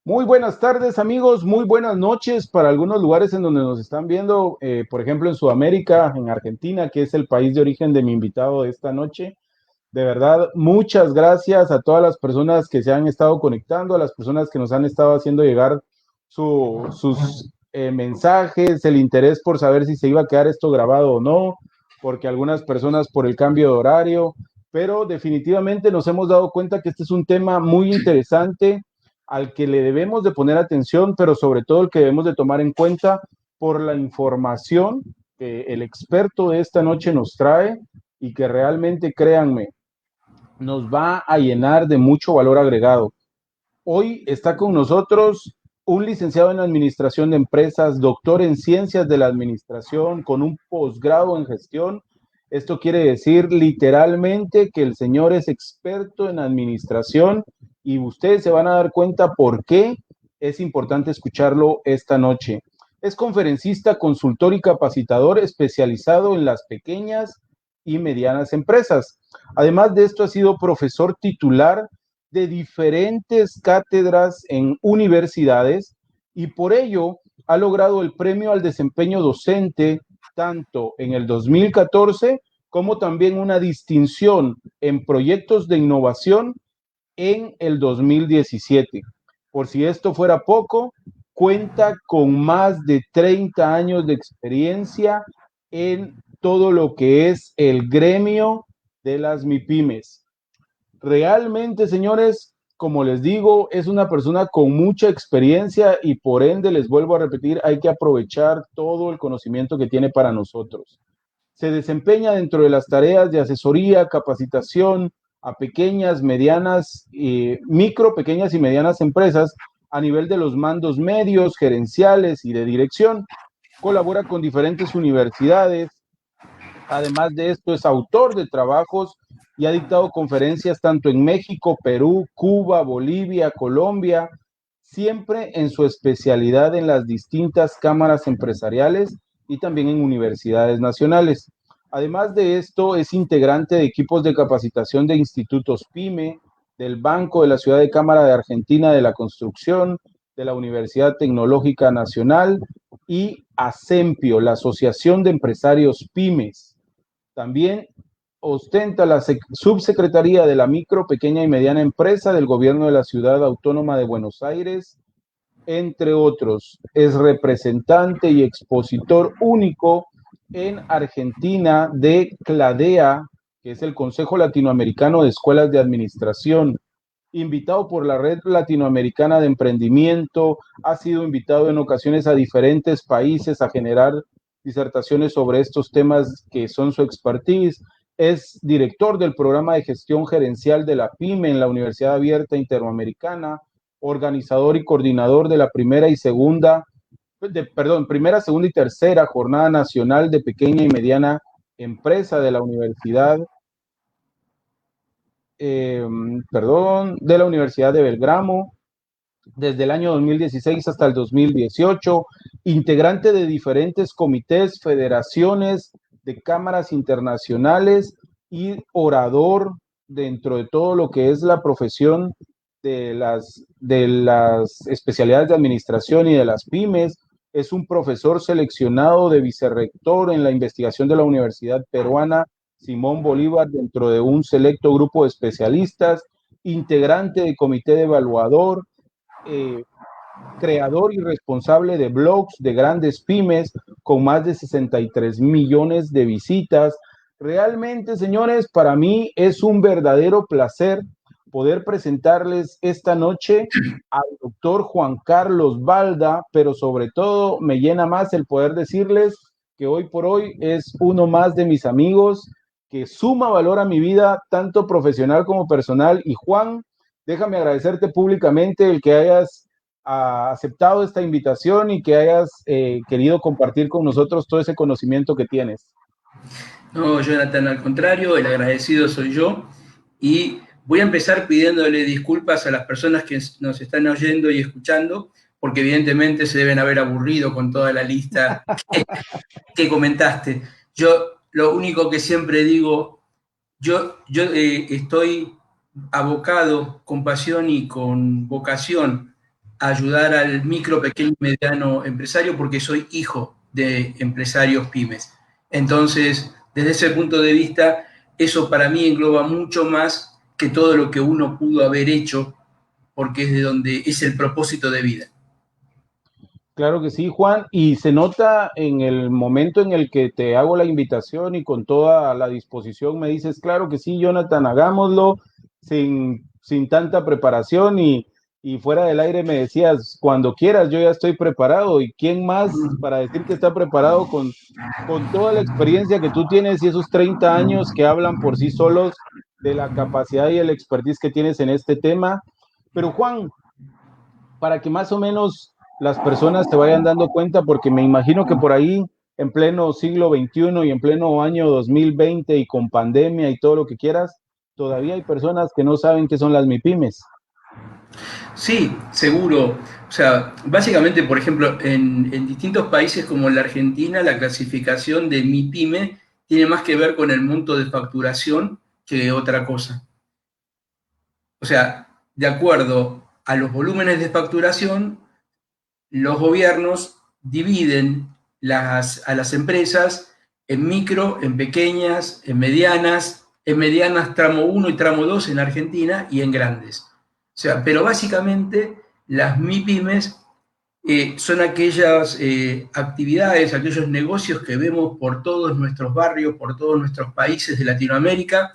Muy buenas tardes, amigos. Muy buenas noches para algunos lugares en donde nos están viendo, por ejemplo, en Sudamérica, en Argentina, que es el país de origen de mi invitado de esta noche. De verdad, muchas gracias a todas las personas que se han estado conectando, a las personas que nos han estado haciendo llegar sus mensajes, el interés por saber si se iba a quedar esto grabado o no, porque algunas personas por el cambio de horario, pero definitivamente nos hemos dado cuenta que este es un tema muy interesante al que le debemos de poner atención, pero sobre todo el que debemos de tomar en cuenta por la información que el experto de esta noche nos trae y que realmente, créanme, nos va a llenar de mucho valor agregado. Hoy está con nosotros un licenciado en Administración de Empresas, doctor en Ciencias de la Administración, con un posgrado en gestión. Esto quiere decir literalmente que el señor es experto en administración y ustedes se van a dar cuenta por qué es importante escucharlo esta noche. Es conferencista, consultor y capacitador especializado en las pequeñas y medianas empresas. Además de esto, ha sido profesor titular de diferentes cátedras en universidades y por ello ha logrado el premio al desempeño docente tanto en el 2014 como también una distinción en proyectos de innovación en el 2017. Por si esto fuera poco, cuenta con más de 30 años de experiencia en todo lo que es el gremio de las MIPIMES. Realmente, señores, como les digo, es una persona con mucha experiencia y por ende, les vuelvo a repetir, hay que aprovechar todo el conocimiento que tiene para nosotros. Se desempeña dentro de las tareas de asesoría, capacitación a pequeñas, medianas, micro, pequeñas y medianas empresas a nivel de los mandos medios, gerenciales y de dirección. Colabora con diferentes universidades. Además de esto, es autor de trabajos y ha dictado conferencias tanto en México, Perú, Cuba, Bolivia, Colombia, siempre en su especialidad en las distintas cámaras empresariales y también en universidades nacionales. Además de esto, es integrante de equipos de capacitación de institutos PYME, del Banco de la Ciudad de Cámara de Argentina de la Construcción, de la Universidad Tecnológica Nacional y ASEMPIO, la Asociación de Empresarios PYMES. También ostenta la subsecretaría de la micro, pequeña y mediana empresa del gobierno de la Ciudad Autónoma de Buenos Aires, entre otros. Es representante y expositor único en Argentina de CLADEA, que es el Consejo Latinoamericano de Escuelas de Administración. Invitado por la Red Latinoamericana de Emprendimiento, ha sido invitado en ocasiones a diferentes países a generar disertaciones sobre estos temas que son su expertise. Es director del programa de gestión gerencial de la PYME en la Universidad Abierta Interamericana, organizador y coordinador de la primera, segunda y tercera Jornada Nacional de Pequeña y Mediana Empresa de la Universidad de la Universidad de Belgrano, desde el año 2016 hasta el 2018, integrante de diferentes comités, federaciones, de cámaras internacionales y orador dentro de todo lo que es la profesión de las especialidades de administración y de las pymes. Es un profesor seleccionado de vicerrector en la investigación de la Universidad Peruana Simón Bolívar dentro de un selecto grupo de especialistas, integrante de comité de evaluador, eh, creador y responsable de blogs de grandes pymes con más de 63 millones de visitas. Realmente, señores, para mí es un verdadero placer poder presentarles esta noche al doctor Juan Carlos Balda, pero sobre todo me llena más el poder decirles que hoy por hoy es uno más de mis amigos que suma valor a mi vida, tanto profesional como personal. Y Juan, déjame agradecerte públicamente el que hayas aceptado esta invitación y que hayas querido compartir con nosotros todo ese conocimiento que tienes. No, Jonathan, al contrario, el agradecido soy yo. Y voy a empezar pidiéndole disculpas a las personas que nos están oyendo y escuchando, porque evidentemente se deben haber aburrido con toda la lista que comentaste. Yo lo único que siempre digo, yo estoy abocado con pasión y con vocación a ayudar al micro, pequeño y mediano empresario porque soy hijo de empresarios pymes. Entonces, desde ese punto de vista, eso para mí engloba mucho más que todo lo que uno pudo haber hecho, porque es de donde es el propósito de vida. Claro que sí, Juan, y se nota en el momento en el que te hago la invitación y con toda la disposición me dices, claro que sí, Jonathan, hagámoslo sin tanta preparación y fuera del aire me decías, cuando quieras, yo ya estoy preparado. ¿Y quién más para decir que está preparado con toda la experiencia que tú tienes y esos 30 años que hablan por sí solos de la capacidad y el expertise que tienes en este tema? Pero Juan, para que más o menos las personas se vayan dando cuenta, porque me imagino que por ahí, en pleno siglo XXI y en pleno año 2020 y con pandemia y todo lo que quieras, todavía hay personas que no saben qué son las MIPIMES. Sí, seguro. O sea, básicamente, por ejemplo, en distintos países como la Argentina, la clasificación de MIPYME tiene más que ver con el monto de facturación que otra cosa. O sea, de acuerdo a los volúmenes de facturación, los gobiernos dividen a las empresas en micro, en pequeñas, en medianas tramo uno y tramo 2 en Argentina y en grandes. O sea, pero básicamente las MIPYMES son aquellas actividades, aquellos negocios que vemos por todos nuestros barrios, por todos nuestros países de Latinoamérica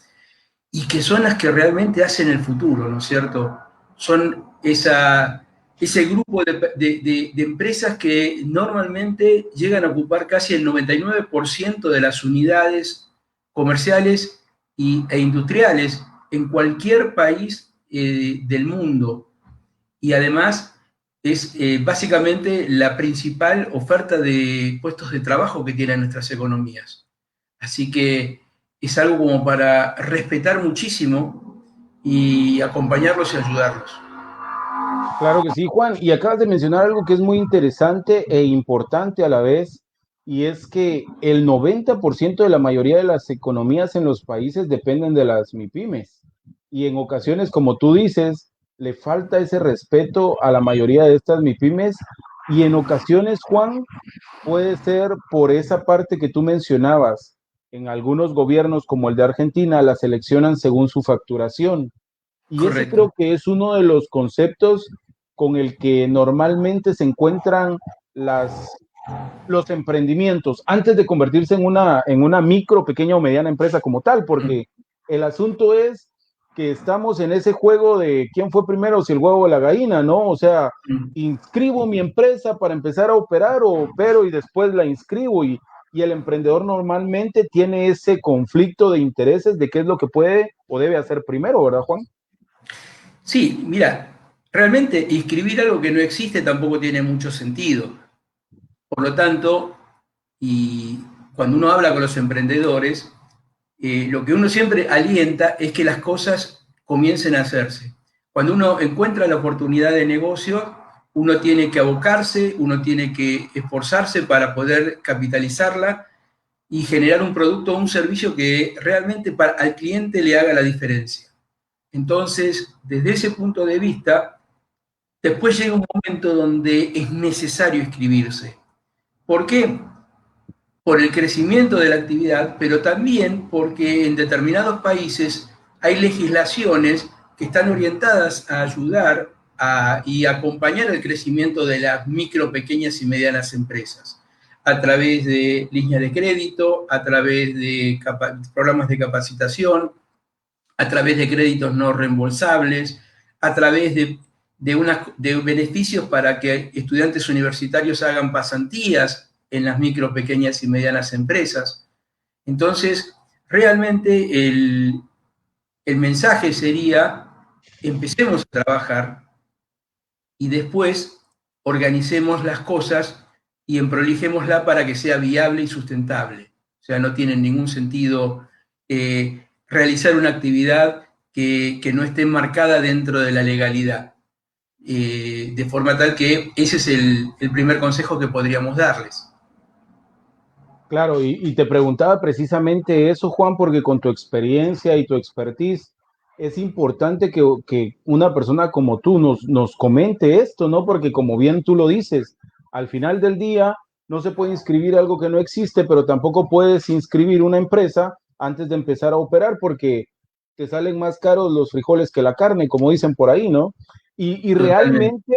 y que son las que realmente hacen el futuro, ¿no es cierto? Son ese grupo de empresas que normalmente llegan a ocupar casi el 99% de las unidades comerciales e industriales en cualquier país del mundo. Y además es básicamente la principal oferta de puestos de trabajo que tienen nuestras economías. Así que es algo como para respetar muchísimo y acompañarlos y ayudarlos. Claro que sí, Juan. Y acabas de mencionar algo que es muy interesante e importante a la vez, y es que el 90% de la mayoría de las economías en los países dependen de las MIPIMES. Y en ocasiones, como tú dices, le falta ese respeto a la mayoría de estas MIPIMES. Y en ocasiones, Juan, puede ser por esa parte que tú mencionabas. En algunos gobiernos, como el de Argentina, la seleccionan según su facturación. Y ese Correcto. creo que es uno de los conceptos con el que normalmente se encuentran las, los emprendimientos antes de convertirse en una micro, pequeña o mediana empresa como tal, porque el asunto es que estamos en ese juego de quién fue primero, si el huevo o la gallina, ¿no? O sea, inscribo mi empresa para empezar a operar o opero y después la inscribo y el emprendedor normalmente tiene ese conflicto de intereses de qué es lo que puede o debe hacer primero, ¿verdad, Juan? Sí, mira, realmente inscribir algo que no existe tampoco tiene mucho sentido. Por lo tanto, y cuando uno habla con los emprendedores, lo que uno siempre alienta es que las cosas comiencen a hacerse. Cuando uno encuentra la oportunidad de negocio, uno tiene que abocarse, uno tiene que esforzarse para poder capitalizarla y generar un producto o un servicio que realmente al cliente le haga la diferencia. Entonces, desde ese punto de vista, después llega un momento donde es necesario inscribirse. ¿Por qué? Por el crecimiento de la actividad, pero también porque en determinados países hay legislaciones que están orientadas a ayudar y acompañar el crecimiento de las micro, pequeñas y medianas empresas a través de líneas de crédito, a través de programas de capacitación, a través de créditos no reembolsables, a través de beneficios para que estudiantes universitarios hagan pasantías en las micro, pequeñas y medianas empresas. Entonces, realmente el mensaje sería, empecemos a trabajar y después organicemos las cosas y emprolijémosla para que sea viable y sustentable. O sea, no tiene ningún sentido realizar una actividad que no esté marcada dentro de la legalidad. De forma tal que ese es el primer consejo que podríamos darles. Claro, y te preguntaba precisamente eso, Juan, porque con tu experiencia y tu expertise, es importante que una persona como tú nos comente esto, ¿no? Porque como bien tú lo dices, al final del día no se puede inscribir algo que no existe, pero tampoco puedes inscribir una empresa antes de empezar a operar porque te salen más caros los frijoles que la carne, como dicen por ahí, ¿no? Y, y Totalmente. realmente,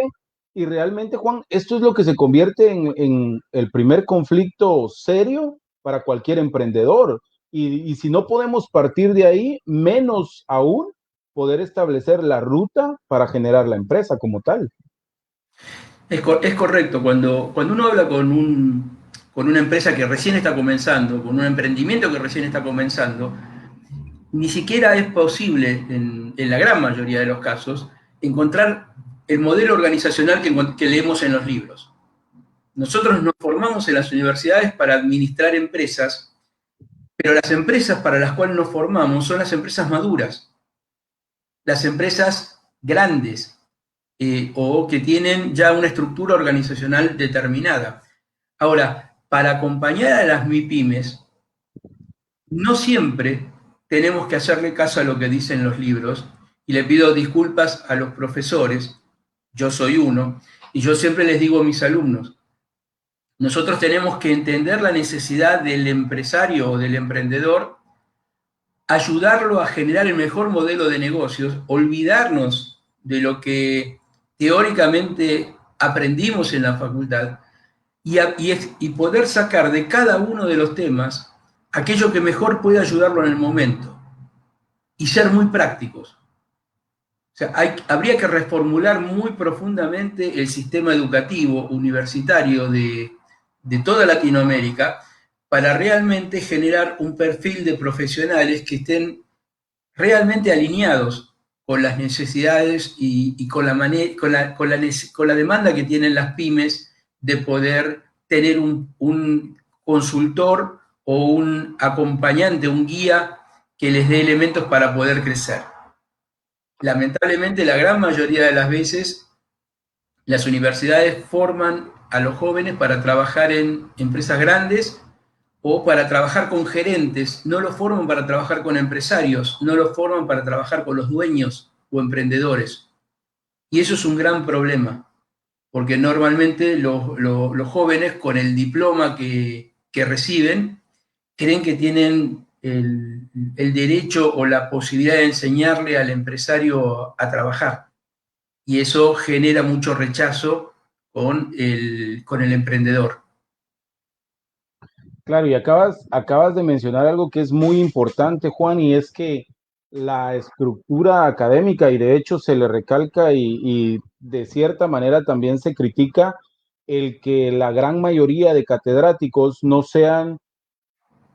y realmente, Juan, esto es lo que se convierte en el primer conflicto serio para cualquier emprendedor. Y si no podemos partir de ahí, menos aún poder establecer la ruta para generar la empresa como tal. Es correcto, cuando uno habla con una empresa que recién está comenzando, con un emprendimiento que recién está comenzando, ni siquiera es posible, en la gran mayoría de los casos, encontrar el modelo organizacional que leemos en los libros. Nosotros nos formamos en las universidades para administrar empresas, pero las empresas para las cuales nos formamos son las empresas maduras, las empresas grandes, o que tienen ya una estructura organizacional determinada. Ahora, para acompañar a las MIPYMES, no siempre tenemos que hacerle caso a lo que dicen los libros, y le pido disculpas a los profesores, yo soy uno, y yo siempre les digo a mis alumnos, nosotros tenemos que entender la necesidad del empresario o del emprendedor, ayudarlo a generar el mejor modelo de negocios, olvidarnos de lo que teóricamente aprendimos en la facultad y poder sacar de cada uno de los temas aquello que mejor puede ayudarlo en el momento y ser muy prácticos. O sea, habría que reformular muy profundamente el sistema educativo universitario de toda Latinoamérica para realmente generar un perfil de profesionales que estén realmente alineados con las necesidades y con la demanda que tienen las pymes de poder tener un consultor o un acompañante, un guía que les dé elementos para poder crecer. Lamentablemente, la gran mayoría de las veces, las universidades forman a los jóvenes para trabajar en empresas grandes o para trabajar con gerentes, no los forman para trabajar con empresarios, no los forman para trabajar con los dueños o emprendedores. Y eso es un gran problema, porque normalmente los jóvenes con el diploma que reciben creen que tienen el derecho o la posibilidad de enseñarle al empresario a trabajar. Y eso genera mucho rechazo con el emprendedor. Claro, y acabas de mencionar algo que es muy importante, Juan, y es que la estructura académica, y de hecho se le recalca y de cierta manera también se critica el que la gran mayoría de catedráticos no sean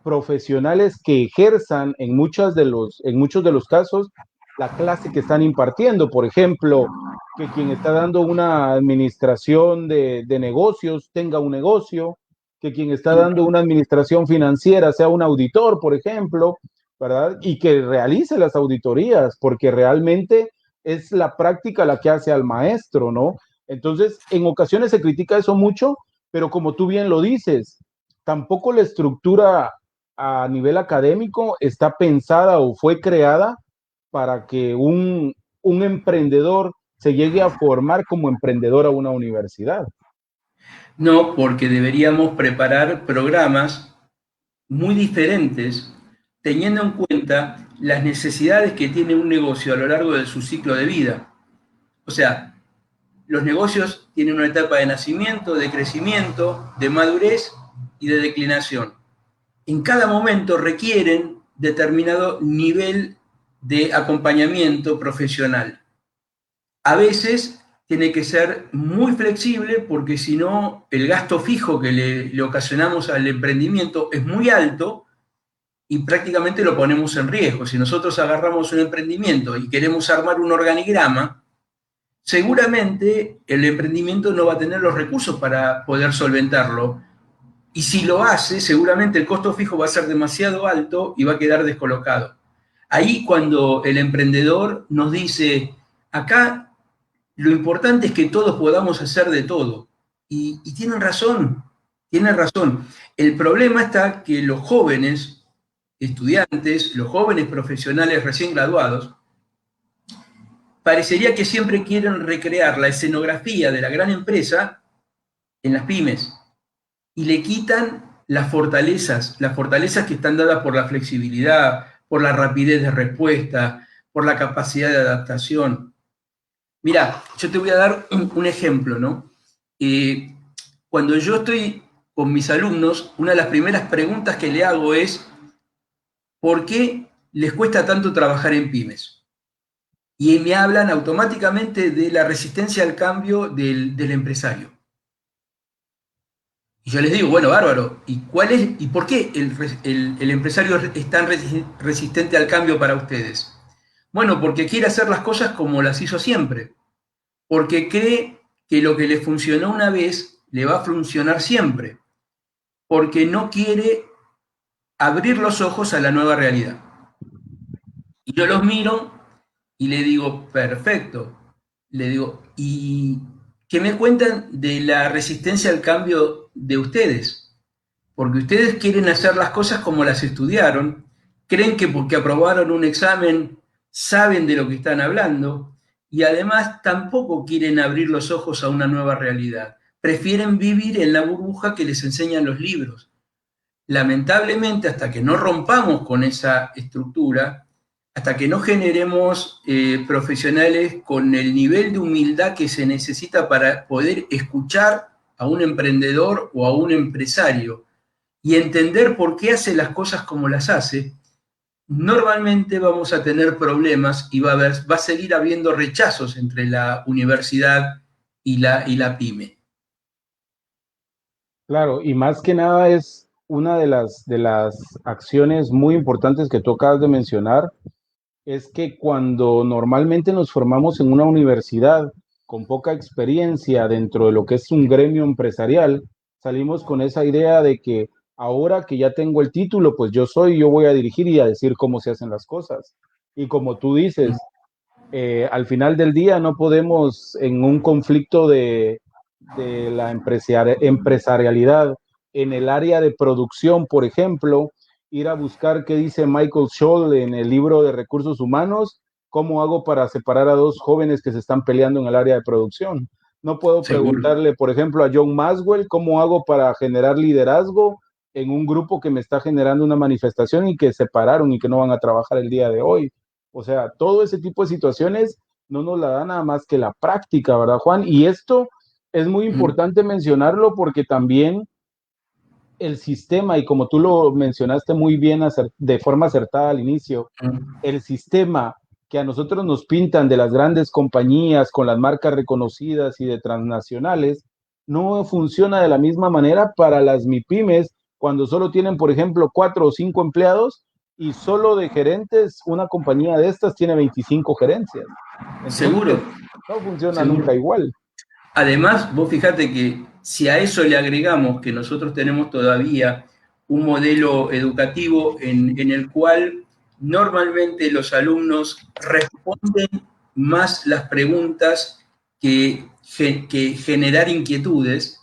profesionales que ejerzan en muchos de los casos la clase que están impartiendo. Por ejemplo, que quien está dando una administración de negocios tenga un negocio, que quien está dando una administración financiera sea un auditor, por ejemplo, ¿verdad? Y que realice las auditorías, porque realmente es la práctica la que hace al maestro, ¿no? Entonces, en ocasiones se critica eso mucho, pero como tú bien lo dices, tampoco la estructura a nivel académico está pensada o fue creada para que un emprendedor se llegue a formar como emprendedor a una universidad. No, porque deberíamos preparar programas muy diferentes, teniendo en cuenta las necesidades que tiene un negocio a lo largo de su ciclo de vida. O sea, los negocios tienen una etapa de nacimiento, de crecimiento, de madurez y de declinación. En cada momento requieren determinado nivel de acompañamiento profesional. A veces tiene que ser muy flexible porque si no el gasto fijo que le ocasionamos al emprendimiento es muy alto y prácticamente lo ponemos en riesgo. Si nosotros agarramos un emprendimiento y queremos armar un organigrama, seguramente el emprendimiento no va a tener los recursos para poder solventarlo. Y si lo hace, seguramente el costo fijo va a ser demasiado alto y va a quedar descolocado. Ahí cuando el emprendedor nos dice, acá lo importante es que todos podamos hacer de todo. Y tienen razón, tienen razón. El problema está que los jóvenes estudiantes, los jóvenes profesionales recién graduados, parecería que siempre quieren recrear la escenografía de la gran empresa en las pymes y le quitan las fortalezas que están dadas por la flexibilidad, por la rapidez de respuesta, por la capacidad de adaptación. Mira, yo te voy a dar un ejemplo, ¿no? Cuando yo estoy con mis alumnos, una de las primeras preguntas que le hago es, ¿por qué les cuesta tanto trabajar en pymes? Y me hablan automáticamente de la resistencia al cambio del empresario. Y yo les digo, bueno, bárbaro, ¿y por qué el empresario es tan resistente al cambio para ustedes? Bueno, porque quiere hacer las cosas como las hizo siempre, porque cree que lo que le funcionó una vez le va a funcionar siempre, porque no quiere abrir los ojos a la nueva realidad. Y yo los miro y le digo, perfecto. Le digo, ¿y qué me cuentan de la resistencia al cambio de ustedes? Porque ustedes quieren hacer las cosas como las estudiaron, creen que porque aprobaron un examen saben de lo que están hablando y además tampoco quieren abrir los ojos a una nueva realidad. Prefieren vivir en la burbuja que les enseñan los libros. Lamentablemente, hasta que no rompamos con esa estructura, hasta que no generemos profesionales con el nivel de humildad que se necesita para poder escuchar a un emprendedor o a un empresario y entender por qué hace las cosas como las hace, normalmente vamos a tener problemas y va a seguir habiendo rechazos entre la universidad y la pyme. Claro, y más que nada es una de las acciones muy importantes que tú acabas de mencionar, es que cuando normalmente nos formamos en una universidad con poca experiencia dentro de lo que es un gremio empresarial, salimos con esa idea de que ahora que ya tengo el título, pues yo voy a dirigir y a decir cómo se hacen las cosas. Y como tú dices, al final del día no podemos en un conflicto de la empresarialidad en el área de producción, por ejemplo, ir a buscar qué dice Michael Scholl en el libro de recursos humanos, cómo hago para separar a dos jóvenes que se están peleando en el área de producción. No puedo Seguro. preguntarle, por ejemplo, a John Maxwell cómo hago para generar liderazgo en un grupo que me está generando una manifestación y que se pararon y que no van a trabajar el día de hoy. O sea, todo ese tipo de situaciones no nos la da nada más que la práctica, ¿verdad, Juan? Y esto es muy importante mencionarlo porque también el sistema, y como tú lo mencionaste muy bien de forma acertada al inicio, el sistema que a nosotros nos pintan de las grandes compañías con las marcas reconocidas y de transnacionales, no funciona de la misma manera para las MIPIMES cuando solo tienen, por ejemplo, 4 o 5 empleados y solo de gerentes, una compañía de estas tiene 25 gerencias. Seguro, Entonces, no funciona seguro. nunca igual. Además, vos fijate que si a eso le agregamos que nosotros tenemos todavía un modelo educativo en el cual normalmente los alumnos responden más las preguntas que generar inquietudes,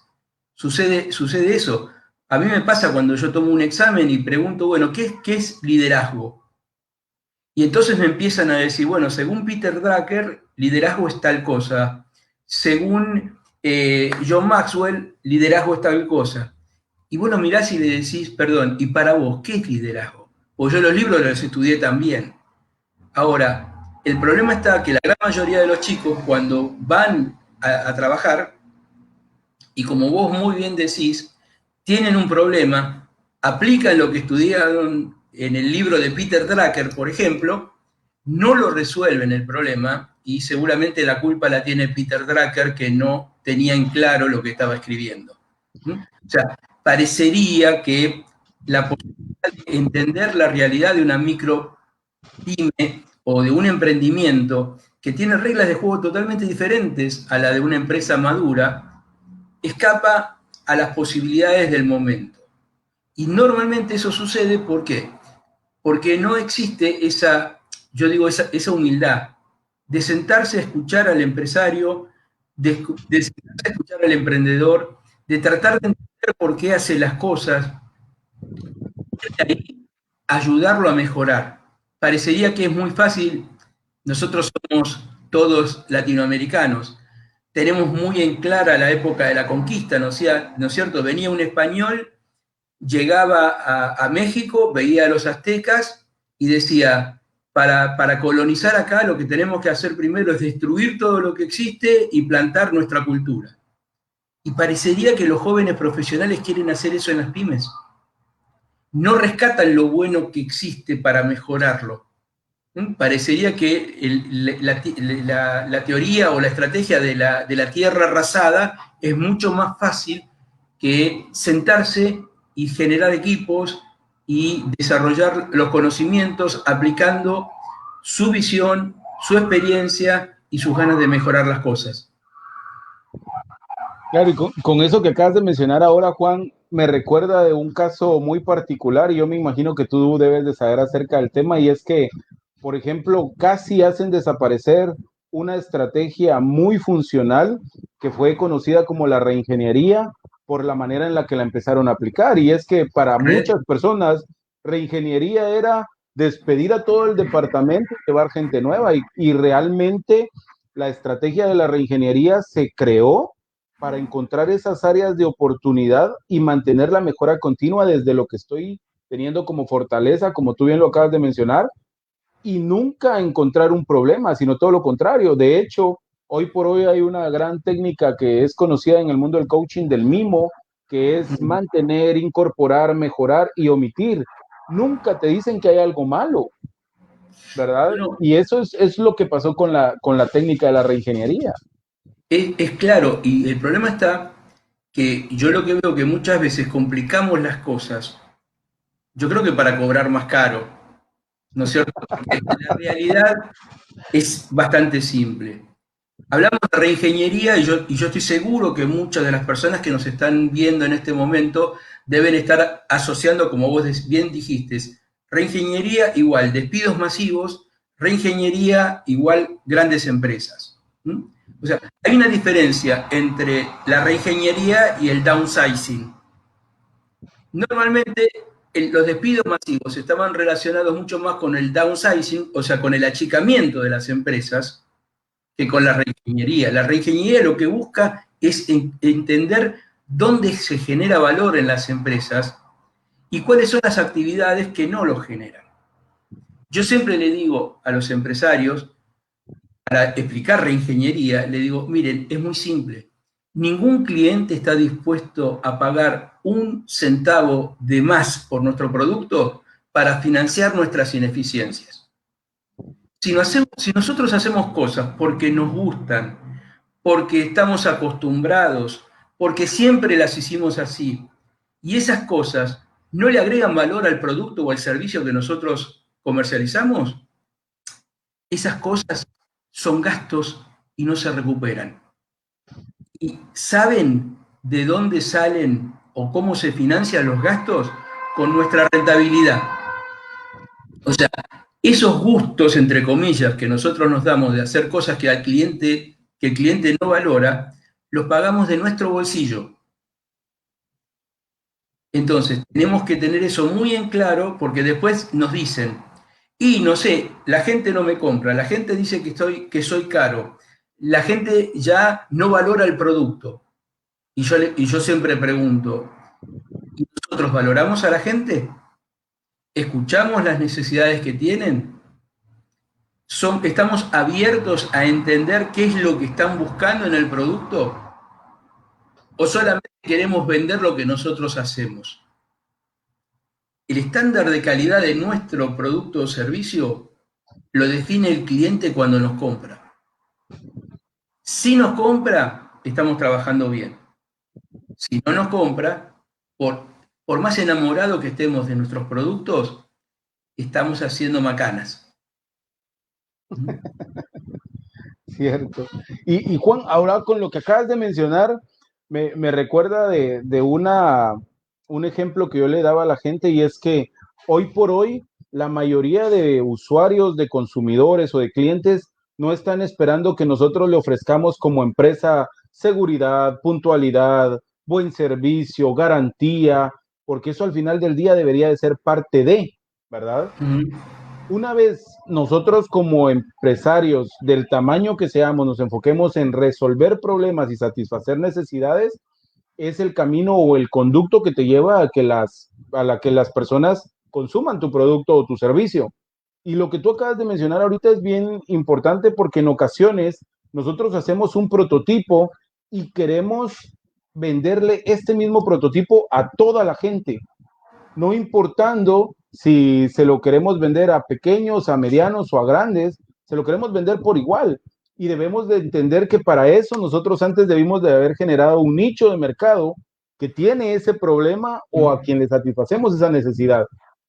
sucede eso. A mí me pasa cuando yo tomo un examen y pregunto, bueno, ¿qué es liderazgo? Y entonces me empiezan a decir, bueno, según Peter Drucker, liderazgo es tal cosa. Según John Maxwell, liderazgo es tal cosa. Y vos lo mirás y le decís, perdón, ¿y para vos qué es liderazgo? Pues yo los libros los estudié también. Ahora, el problema está que la gran mayoría de los chicos cuando van a trabajar, y como vos muy bien decís, tienen un problema, aplican lo que estudiaron en el libro de Peter Drucker, por ejemplo, no lo resuelven el problema y seguramente la culpa la tiene Peter Drucker que no tenía en claro lo que estaba escribiendo. O sea, parecería que la posibilidad de entender la realidad de una micro pyme o de un emprendimiento que tiene reglas de juego totalmente diferentes a la de una empresa madura, escapa a las posibilidades del momento. Y normalmente eso sucede, ¿por qué? Porque no existe esa humildad de sentarse a escuchar al empresario, de sentarse a escuchar al emprendedor, de tratar de entender por qué hace las cosas, y ayudarlo a mejorar. Parecería que es muy fácil, nosotros somos todos latinoamericanos. Tenemos muy en clara la época de la conquista, ¿no es cierto? Venía un español, llegaba a México, veía a los aztecas y decía, para colonizar acá lo que tenemos que hacer primero es destruir todo lo que existe y plantar nuestra cultura. Y parecería que los jóvenes profesionales quieren hacer eso en las pymes. No rescatan lo bueno que existe para mejorarlo. Parecería que la teoría o la estrategia de la tierra arrasada es mucho más fácil que sentarse y generar equipos y desarrollar los conocimientos aplicando su visión, su experiencia y sus ganas de mejorar las cosas. Claro, y con eso que acabas de mencionar ahora, Juan, me recuerda de un caso muy particular y yo me imagino que tú debes de saber acerca del tema y es que, por ejemplo, casi hacen desaparecer una estrategia muy funcional que fue conocida como la reingeniería por la manera en la que la empezaron a aplicar y es que para muchas personas reingeniería era despedir a todo el departamento y llevar gente nueva y realmente la estrategia de la reingeniería se creó para encontrar esas áreas de oportunidad y mantener la mejora continua desde lo que estoy teniendo como fortaleza, como tú bien lo acabas de mencionar, y nunca encontrar un problema, sino todo lo contrario. De hecho, hoy por hoy hay una gran técnica que es conocida en el mundo del coaching del mimo, que es mantener, incorporar, mejorar y omitir. Nunca te dicen que hay algo malo, ¿verdad? Bueno, Y eso es lo que pasó con la técnica de la reingeniería. es claro, y el problema está que yo lo que veo que muchas veces complicamos las cosas, yo creo que para cobrar más caro, ¿no es cierto? Porque la realidad es bastante simple. Hablamos de reingeniería y yo estoy seguro que muchas de las personas que nos están viendo en este momento deben estar asociando, como vos bien dijiste, reingeniería igual despidos masivos, reingeniería igual grandes empresas. ¿Mm? O sea, hay una diferencia entre la reingeniería y el downsizing. Normalmente los despidos masivos estaban relacionados mucho más con el downsizing, o sea, con el achicamiento de las empresas, que con la reingeniería. La reingeniería lo que busca es entender dónde se genera valor en las empresas y cuáles son las actividades que no lo generan. Yo siempre le digo a los empresarios, para explicar reingeniería, le digo, miren, es muy simple. Ningún cliente está dispuesto a pagar un centavo de más por nuestro producto para financiar nuestras ineficiencias. Si nosotros hacemos cosas porque nos gustan, porque estamos acostumbrados, porque siempre las hicimos así, y esas cosas no le agregan valor al producto o al servicio que nosotros comercializamos, esas cosas son gastos y no se recuperan. ¿Y saben de dónde salen o cómo se financian los gastos? Con nuestra rentabilidad. O sea, esos gustos, entre comillas, que nosotros nos damos de hacer cosas que el cliente no valora, los pagamos de nuestro bolsillo. Entonces, tenemos que tener eso muy en claro porque después nos dicen, y no sé, la gente no me compra, la gente dice que soy caro, la gente ya no valora el producto. Y yo siempre pregunto, ¿y nosotros valoramos a la gente? ¿Escuchamos las necesidades que tienen? ¿Estamos abiertos a entender qué es lo que están buscando en el producto? ¿O solamente queremos vender lo que nosotros hacemos? El estándar de calidad de nuestro producto o servicio lo define el cliente cuando nos compra. Si nos compra, estamos trabajando bien. Si no nos compra, por más enamorado que estemos de nuestros productos, estamos haciendo macanas. Cierto. Y Juan, ahora con lo que acabas de mencionar, me recuerda de un ejemplo que yo le daba a la gente y es que hoy por hoy la mayoría de usuarios, de consumidores o de clientes no están esperando que nosotros le ofrezcamos como empresa seguridad, puntualidad, buen servicio, garantía, porque eso al final del día debería de ser parte de, ¿verdad? Una vez nosotros como empresarios del tamaño que seamos nos enfoquemos en resolver problemas y satisfacer necesidades, es el camino o el conducto que te lleva a la que las personas consuman tu producto o tu servicio. Y lo que tú acabas de mencionar ahorita es bien importante porque en ocasiones nosotros hacemos un prototipo y queremos venderle este mismo prototipo a toda la gente, no importando si se lo queremos vender a pequeños, a medianos o a grandes, se lo queremos vender por igual. Y debemos de entender que para eso nosotros antes debimos de haber generado un nicho de mercado que tiene ese problema o a quien le satisfacemos esa necesidad.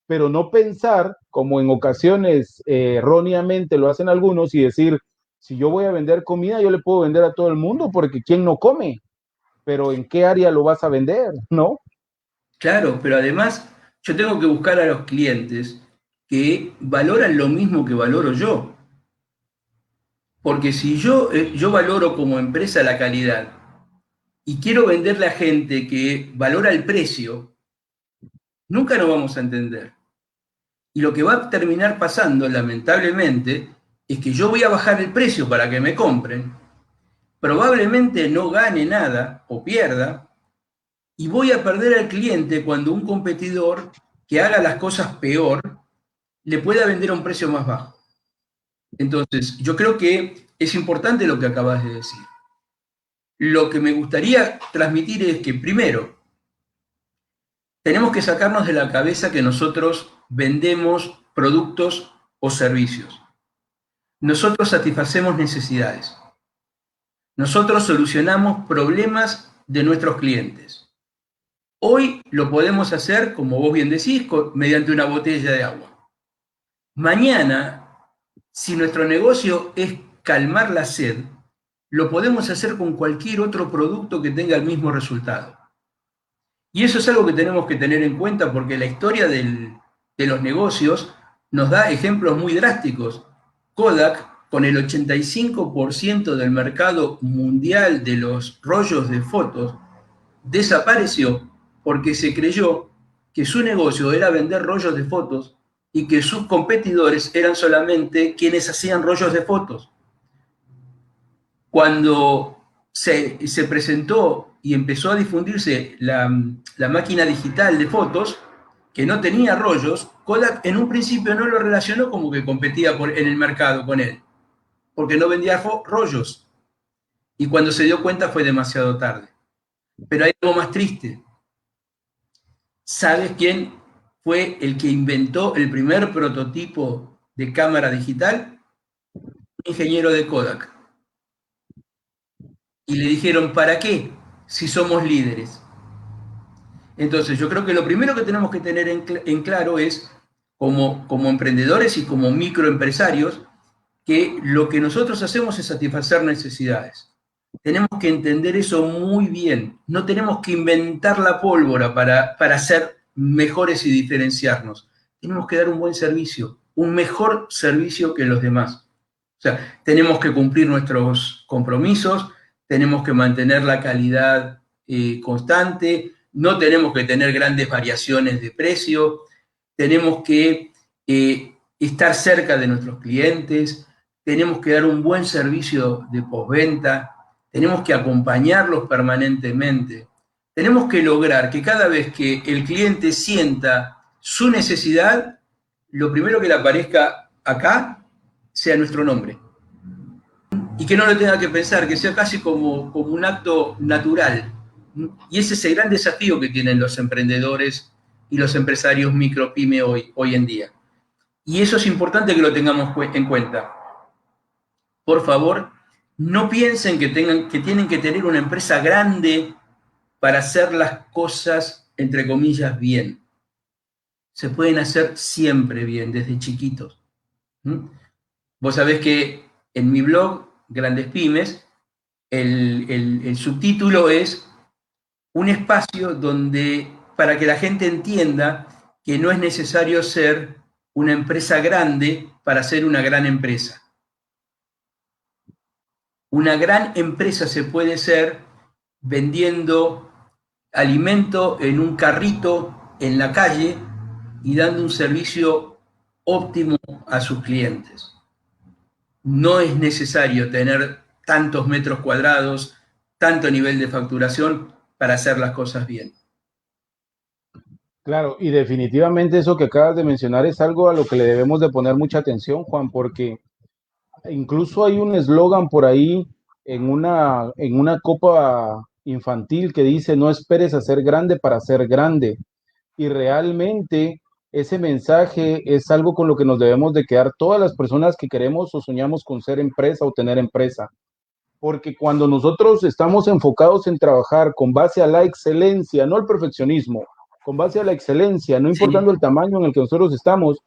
Pero no pensar, como en ocasiones erróneamente lo hacen algunos, y decir, si yo voy a vender comida, yo le puedo vender a todo el mundo, porque ¿quién no come? Pero ¿en qué área lo vas a vender? ¿No? Claro, pero además yo tengo que buscar a los clientes que valoran lo mismo que valoro yo. Porque si yo valoro como empresa la calidad y quiero venderle a gente que valora el precio, nunca nos vamos a entender. Y lo que va a terminar pasando, lamentablemente, es que yo voy a bajar el precio para que me compren, probablemente no gane nada o pierda, y voy a perder al cliente cuando un competidor que haga las cosas peor le pueda vender a un precio más bajo. Entonces, yo creo que es importante lo que acabas de decir. Lo que me gustaría transmitir es que, primero, tenemos que sacarnos de la cabeza que nosotros vendemos productos o servicios. Nosotros satisfacemos necesidades. Nosotros solucionamos problemas de nuestros clientes. Hoy lo podemos hacer, como vos bien decís, mediante una botella de agua. Mañana, si nuestro negocio es calmar la sed, lo podemos hacer con cualquier otro producto que tenga el mismo resultado. Y eso es algo que tenemos que tener en cuenta porque la historia de los negocios nos da ejemplos muy drásticos. Kodak, con el 85% del mercado mundial de los rollos de fotos, desapareció porque se creyó que su negocio era vender rollos de fotos y que sus competidores eran solamente quienes hacían rollos de fotos. Cuando se presentó y empezó a difundirse la máquina digital de fotos, que no tenía rollos, Kodak en un principio no lo relacionó como que competía en el mercado con él, porque no vendía rollos. Y cuando se dio cuenta fue demasiado tarde. Pero hay algo más triste. ¿Sabes quién fue el que inventó el primer prototipo de cámara digital? Un ingeniero de Kodak. Y le dijeron, ¿para qué? Si somos líderes. Entonces, yo creo que lo primero que tenemos que tener en claro es, como emprendedores y como microempresarios, que lo que nosotros hacemos es satisfacer necesidades. Tenemos que entender eso muy bien. No tenemos que inventar la pólvora para ser mejores y diferenciarnos. Tenemos que dar un buen servicio, un mejor servicio que los demás. O sea, tenemos que cumplir nuestros compromisos, tenemos que mantener la calidad constante, no tenemos que tener grandes variaciones de precio, tenemos que estar cerca de nuestros clientes, tenemos que dar un buen servicio de postventa, tenemos que acompañarlos permanentemente, tenemos que lograr que cada vez que el cliente sienta su necesidad, lo primero que le aparezca acá sea nuestro nombre. Y que no lo tenga que pensar, que sea casi como un acto natural. Y ese es el gran desafío que tienen los emprendedores y los empresarios micro-pyme hoy en día. Y eso es importante que lo tengamos en cuenta. Por favor, no piensen que tienen que tener una empresa grande para hacer las cosas, entre comillas, bien. Se pueden hacer siempre bien, desde chiquitos. Vos sabés que en mi blog, Grandes Pymes, el subtítulo es un espacio donde, para que la gente entienda que no es necesario ser una empresa grande para ser una gran empresa. Una gran empresa se puede ser vendiendo alimento en un carrito en la calle y dando un servicio óptimo a sus clientes. No es necesario tener tantos metros cuadrados, tanto nivel de facturación para hacer las cosas bien. Claro, y definitivamente eso que acabas de mencionar es algo a lo que le debemos de poner mucha atención, Juan, porque incluso hay un eslogan por ahí en una copa infantil que dice, no esperes a ser grande para ser grande. Y realmente ese mensaje es algo con lo que nos debemos de quedar todas las personas que queremos o soñamos con ser empresa o tener empresa. Porque cuando nosotros estamos enfocados en trabajar con base a la excelencia, no el perfeccionismo, con base a la excelencia, no Sí. importando el tamaño en el que nosotros estamos,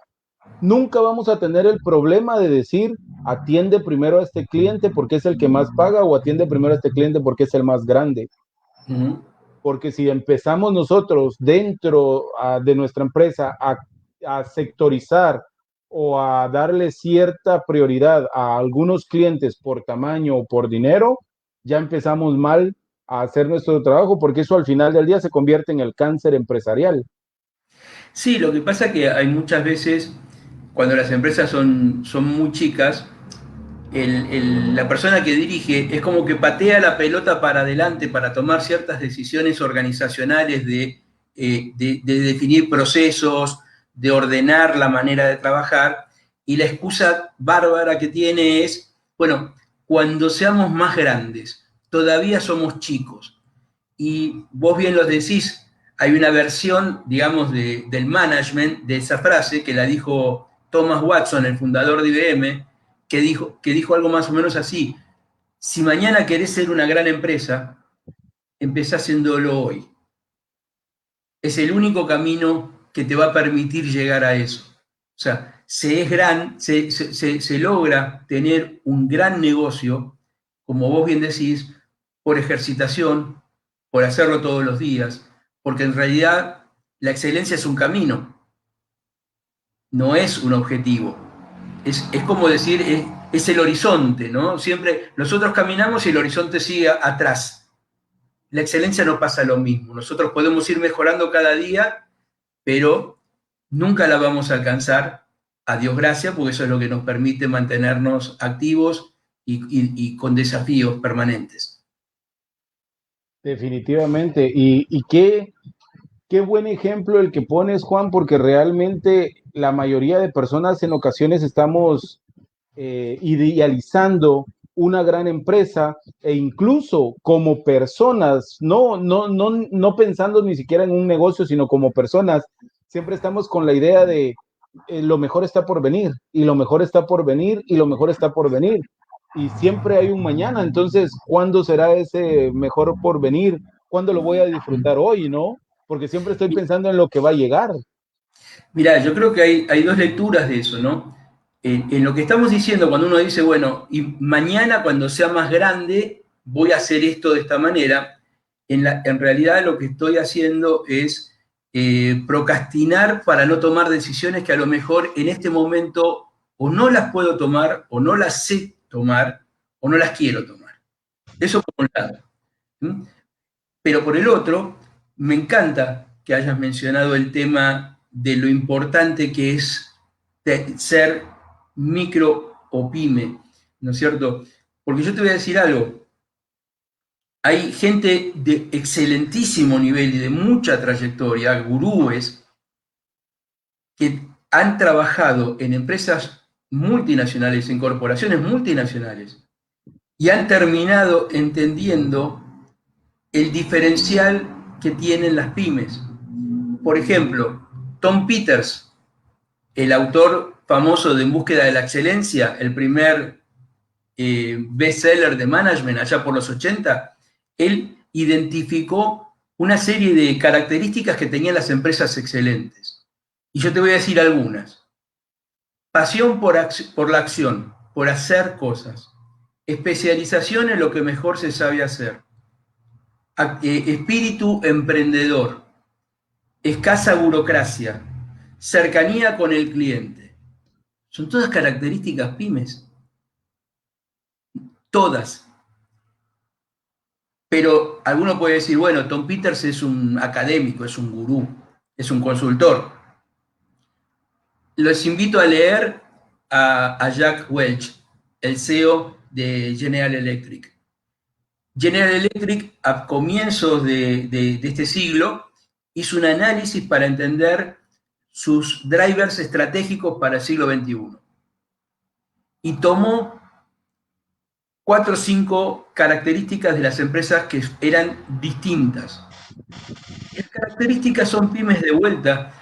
nunca vamos a tener el problema de decir, atiende primero a este cliente porque es el que más paga o atiende primero a este cliente porque es el más grande. Uh-huh. Porque si empezamos nosotros dentro de nuestra empresa a sectorizar o a darle cierta prioridad a algunos clientes por tamaño o por dinero, ya empezamos mal a hacer nuestro trabajo porque eso al final del día se convierte en el cáncer empresarial. Sí, lo que pasa es que hay muchas veces, cuando las empresas son muy chicas, la persona que dirige es como que patea la pelota para adelante para tomar ciertas decisiones organizacionales de definir procesos, de ordenar la manera de trabajar, y la excusa bárbara que tiene es, bueno, cuando seamos más grandes, todavía somos chicos. Y vos bien lo decís, hay una versión, digamos, del management de esa frase que la dijo Thomas Watson, el fundador de IBM, que dijo algo más o menos así: si mañana querés ser una gran empresa, empezá haciéndolo hoy. Es el único camino que te va a permitir llegar a eso. O sea, se logra tener un gran negocio, como vos bien decís, por ejercitación, por hacerlo todos los días, porque en realidad la excelencia es un camino, no es un objetivo. Es como decir, es el horizonte, ¿no? Siempre nosotros caminamos y el horizonte sigue atrás. La excelencia no pasa lo mismo. Nosotros podemos ir mejorando cada día, pero nunca la vamos a alcanzar, a Dios gracias, porque eso es lo que nos permite mantenernos activos y con desafíos permanentes. Definitivamente. Y qué buen ejemplo el que pones, Juan, porque realmente la mayoría de personas en ocasiones estamos idealizando una gran empresa e incluso como personas, no pensando ni siquiera en un negocio, sino como personas, siempre estamos con la idea de lo mejor está por venir y lo mejor está por venir y lo mejor está por venir. Y siempre hay un mañana, entonces, ¿cuándo será ese mejor por venir? ¿Cuándo lo voy a disfrutar hoy, no? Porque siempre estoy pensando en lo que va a llegar. Mirá, yo creo que hay dos lecturas de eso, ¿no? En lo que estamos diciendo, cuando uno dice, bueno, y mañana cuando sea más grande voy a hacer esto de esta manera, en realidad lo que estoy haciendo es procrastinar para no tomar decisiones que a lo mejor en este momento o no las puedo tomar, o no las sé tomar, o no las quiero tomar. Eso por un lado. ¿Mm? Pero por el otro, me encanta que hayas mencionado el tema de lo importante que es ser micro o pyme, ¿no es cierto? Porque yo te voy a decir algo, hay gente de excelentísimo nivel y de mucha trayectoria, gurúes, que han trabajado en empresas multinacionales, en corporaciones multinacionales, y han terminado entendiendo el diferencial que tienen las pymes. Por ejemplo, Tom Peters, el autor famoso de En búsqueda de la excelencia, el primer bestseller de management allá por los 80, él identificó una serie de características que tenían las empresas excelentes. Y yo te voy a decir algunas. Pasión por la acción, por hacer cosas. Especialización en lo que mejor se sabe hacer. Espíritu emprendedor. Escasa burocracia. Cercanía con el cliente. Son todas características pymes. Todas. Pero alguno puede decir, bueno, Tom Peters es un académico, es un gurú, es un consultor. Los invito a leer a Jack Welch, el CEO de General Electric. General Electric, a comienzos de este siglo, hizo un análisis para entender sus drivers estratégicos para el siglo XXI. Y tomó 4 o 5 características de las empresas que eran distintas. Las características son pymes de vuelta,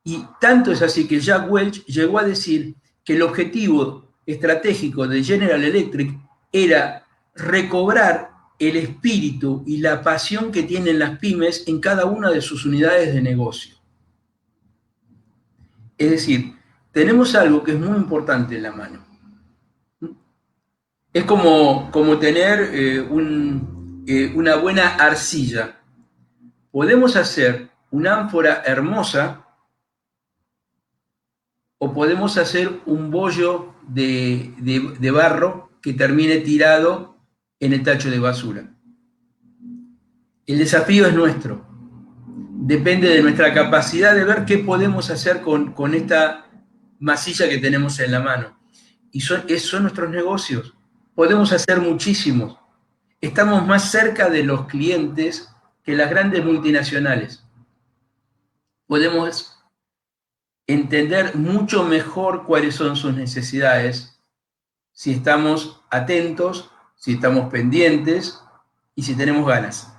y tanto es así que Jack Welch llegó a decir que el objetivo estratégico de General Electric era recobrar el espíritu y la pasión que tienen las pymes en cada una de sus unidades de negocio. Es decir, tenemos algo que es muy importante en la mano. Es como tener una buena arcilla. Podemos hacer una ánfora hermosa o podemos hacer un bollo de barro que termine tirado en el tacho de basura. El desafío es nuestro. Depende de nuestra capacidad de ver qué podemos hacer con esta masilla que tenemos en la mano. Y son nuestros negocios. Podemos hacer muchísimos. Estamos más cerca de los clientes que las grandes multinacionales. Podemos entender mucho mejor cuáles son sus necesidades si estamos atentos, si estamos pendientes y si tenemos ganas.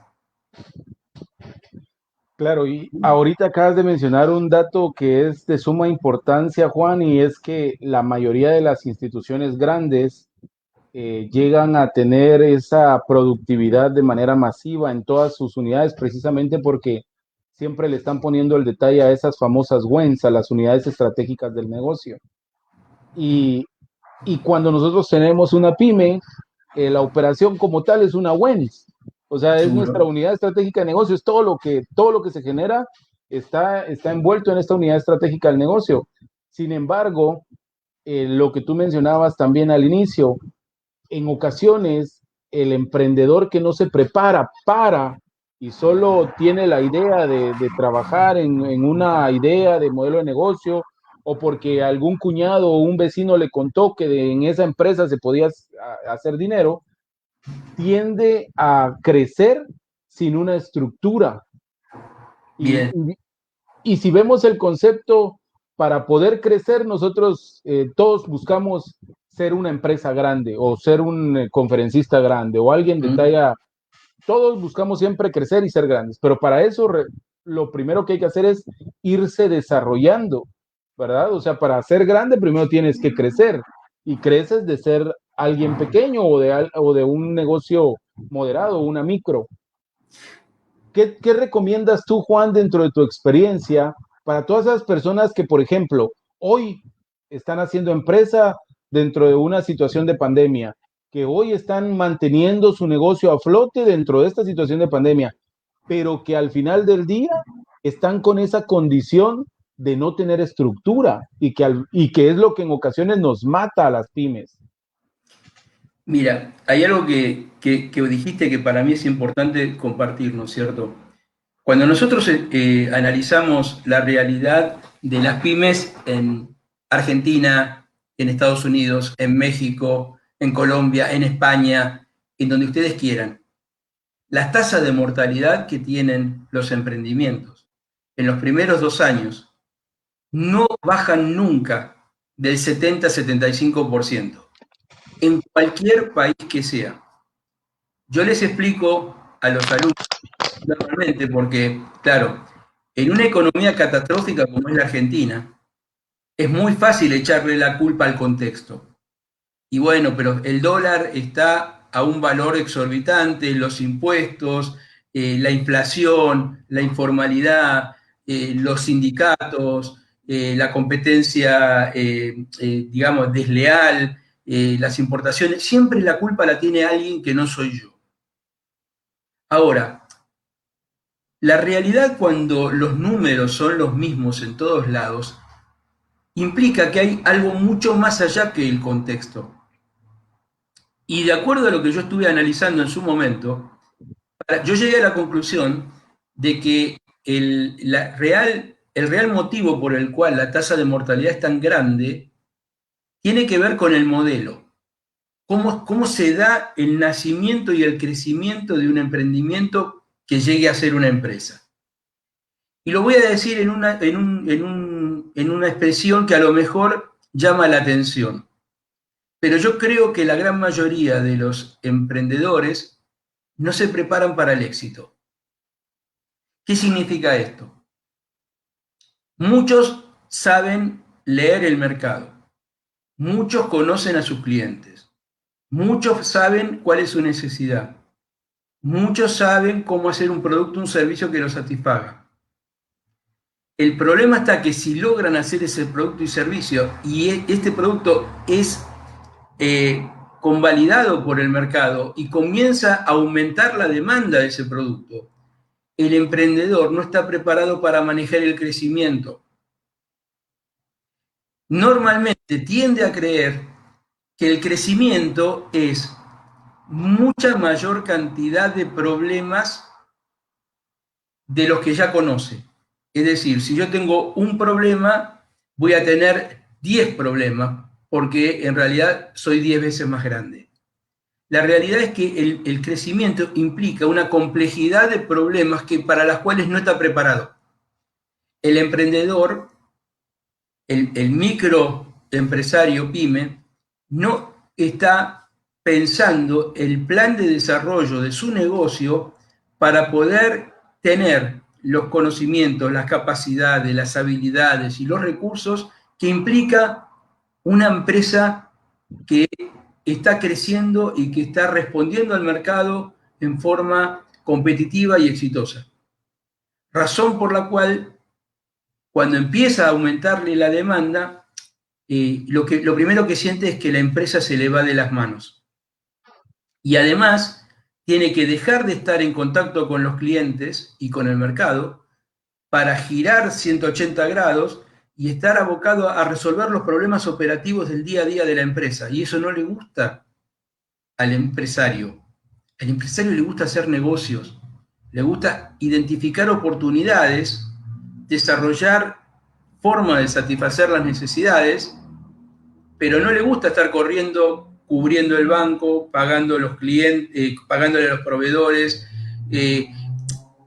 Claro, y ahorita acabas de mencionar un dato que es de suma importancia, Juan, y es que la mayoría de las instituciones grandes llegan a tener esa productividad de manera masiva en todas sus unidades, precisamente porque siempre le están poniendo el detalle a esas famosas WENS, a las unidades estratégicas del negocio. Y, y cuando nosotros tenemos una pyme, la operación como tal es una WENS. O sea, es nuestra unidad estratégica de negocio, es todo lo que se genera está envuelto en esta unidad estratégica del negocio. Sin embargo, lo que tú mencionabas también al inicio, en ocasiones el emprendedor que no se prepara para y solo tiene la idea de trabajar en una idea de modelo de negocio o porque algún cuñado o un vecino le contó que en esa empresa se podía hacer dinero, tiende a crecer sin una estructura. Bien. Y si vemos el concepto, para poder crecer, nosotros todos buscamos ser una empresa grande o ser un conferencista grande o alguien de talla. Todos buscamos siempre crecer y ser grandes, pero para eso lo primero que hay que hacer es irse desarrollando, ¿verdad? O sea, para ser grande primero tienes que crecer y creces de ser alguien pequeño o de un negocio moderado, una micro. ¿Qué recomiendas tú, Juan, dentro de tu experiencia para todas esas personas que, por ejemplo, hoy están haciendo empresa dentro de una situación de pandemia, que hoy están manteniendo su negocio a flote dentro de esta situación de pandemia, pero que al final del día están con esa condición de no tener estructura y que es lo que en ocasiones nos mata a las pymes? Mira, hay algo que dijiste que para mí es importante compartir, ¿no es cierto? Cuando nosotros analizamos la realidad de las pymes en Argentina, en Estados Unidos, en México, en Colombia, en España, en donde ustedes quieran, las tasas de mortalidad que tienen los emprendimientos en los primeros 2 años no bajan nunca del 70-75%, en cualquier país que sea. Yo les explico a los alumnos normalmente porque, claro, en una economía catastrófica como es la Argentina, es muy fácil echarle la culpa al contexto. Y bueno, pero el dólar está a un valor exorbitante, los impuestos, la inflación, la informalidad, los sindicatos, la competencia, digamos, desleal, las importaciones, siempre la culpa la tiene alguien que no soy yo. Ahora, la realidad cuando los números son los mismos en todos lados, implica que hay algo mucho más allá que el contexto. Y de acuerdo a lo que yo estuve analizando en su momento, yo llegué a la conclusión de que el real motivo por el cual la tasa de mortalidad es tan grande tiene que ver con el modelo. ¿Cómo se da el nacimiento y el crecimiento de un emprendimiento que llegue a ser una empresa? Y lo voy a decir en una expresión que a lo mejor llama la atención. Pero yo creo que la gran mayoría de los emprendedores no se preparan para el éxito. ¿Qué significa esto? Muchos saben leer el mercado, muchos conocen a sus clientes, muchos saben cuál es su necesidad, muchos saben cómo hacer un producto o un servicio que los satisfaga. El problema está que si logran hacer ese producto y servicio y este producto es convalidado por el mercado y comienza a aumentar la demanda de ese producto, el emprendedor no está preparado para manejar el crecimiento. Normalmente tiende a creer que el crecimiento es mucha mayor cantidad de problemas de los que ya conoce. Es decir, si yo tengo un problema, voy a tener 10 problemas, porque en realidad soy 10 veces más grande. La realidad es que el crecimiento implica una complejidad de problemas para las cuales no está preparado. El emprendedor, el microempresario pyme, no está pensando el plan de desarrollo de su negocio para poder tener los conocimientos, las capacidades, las habilidades y los recursos que implica una empresa que está creciendo y que está respondiendo al mercado en forma competitiva y exitosa. Razón por la cual, cuando empieza a aumentarle la demanda, lo primero que siente es que la empresa se le va de las manos. Y además, tiene que dejar de estar en contacto con los clientes y con el mercado para girar 180 grados y estar abocado a resolver los problemas operativos del día a día de la empresa. Y eso no le gusta al empresario. Al empresario le gusta hacer negocios, le gusta identificar oportunidades, desarrollar formas de satisfacer las necesidades, pero no le gusta estar corriendo, cubriendo el banco, pagando a los clientes, pagándole a los proveedores,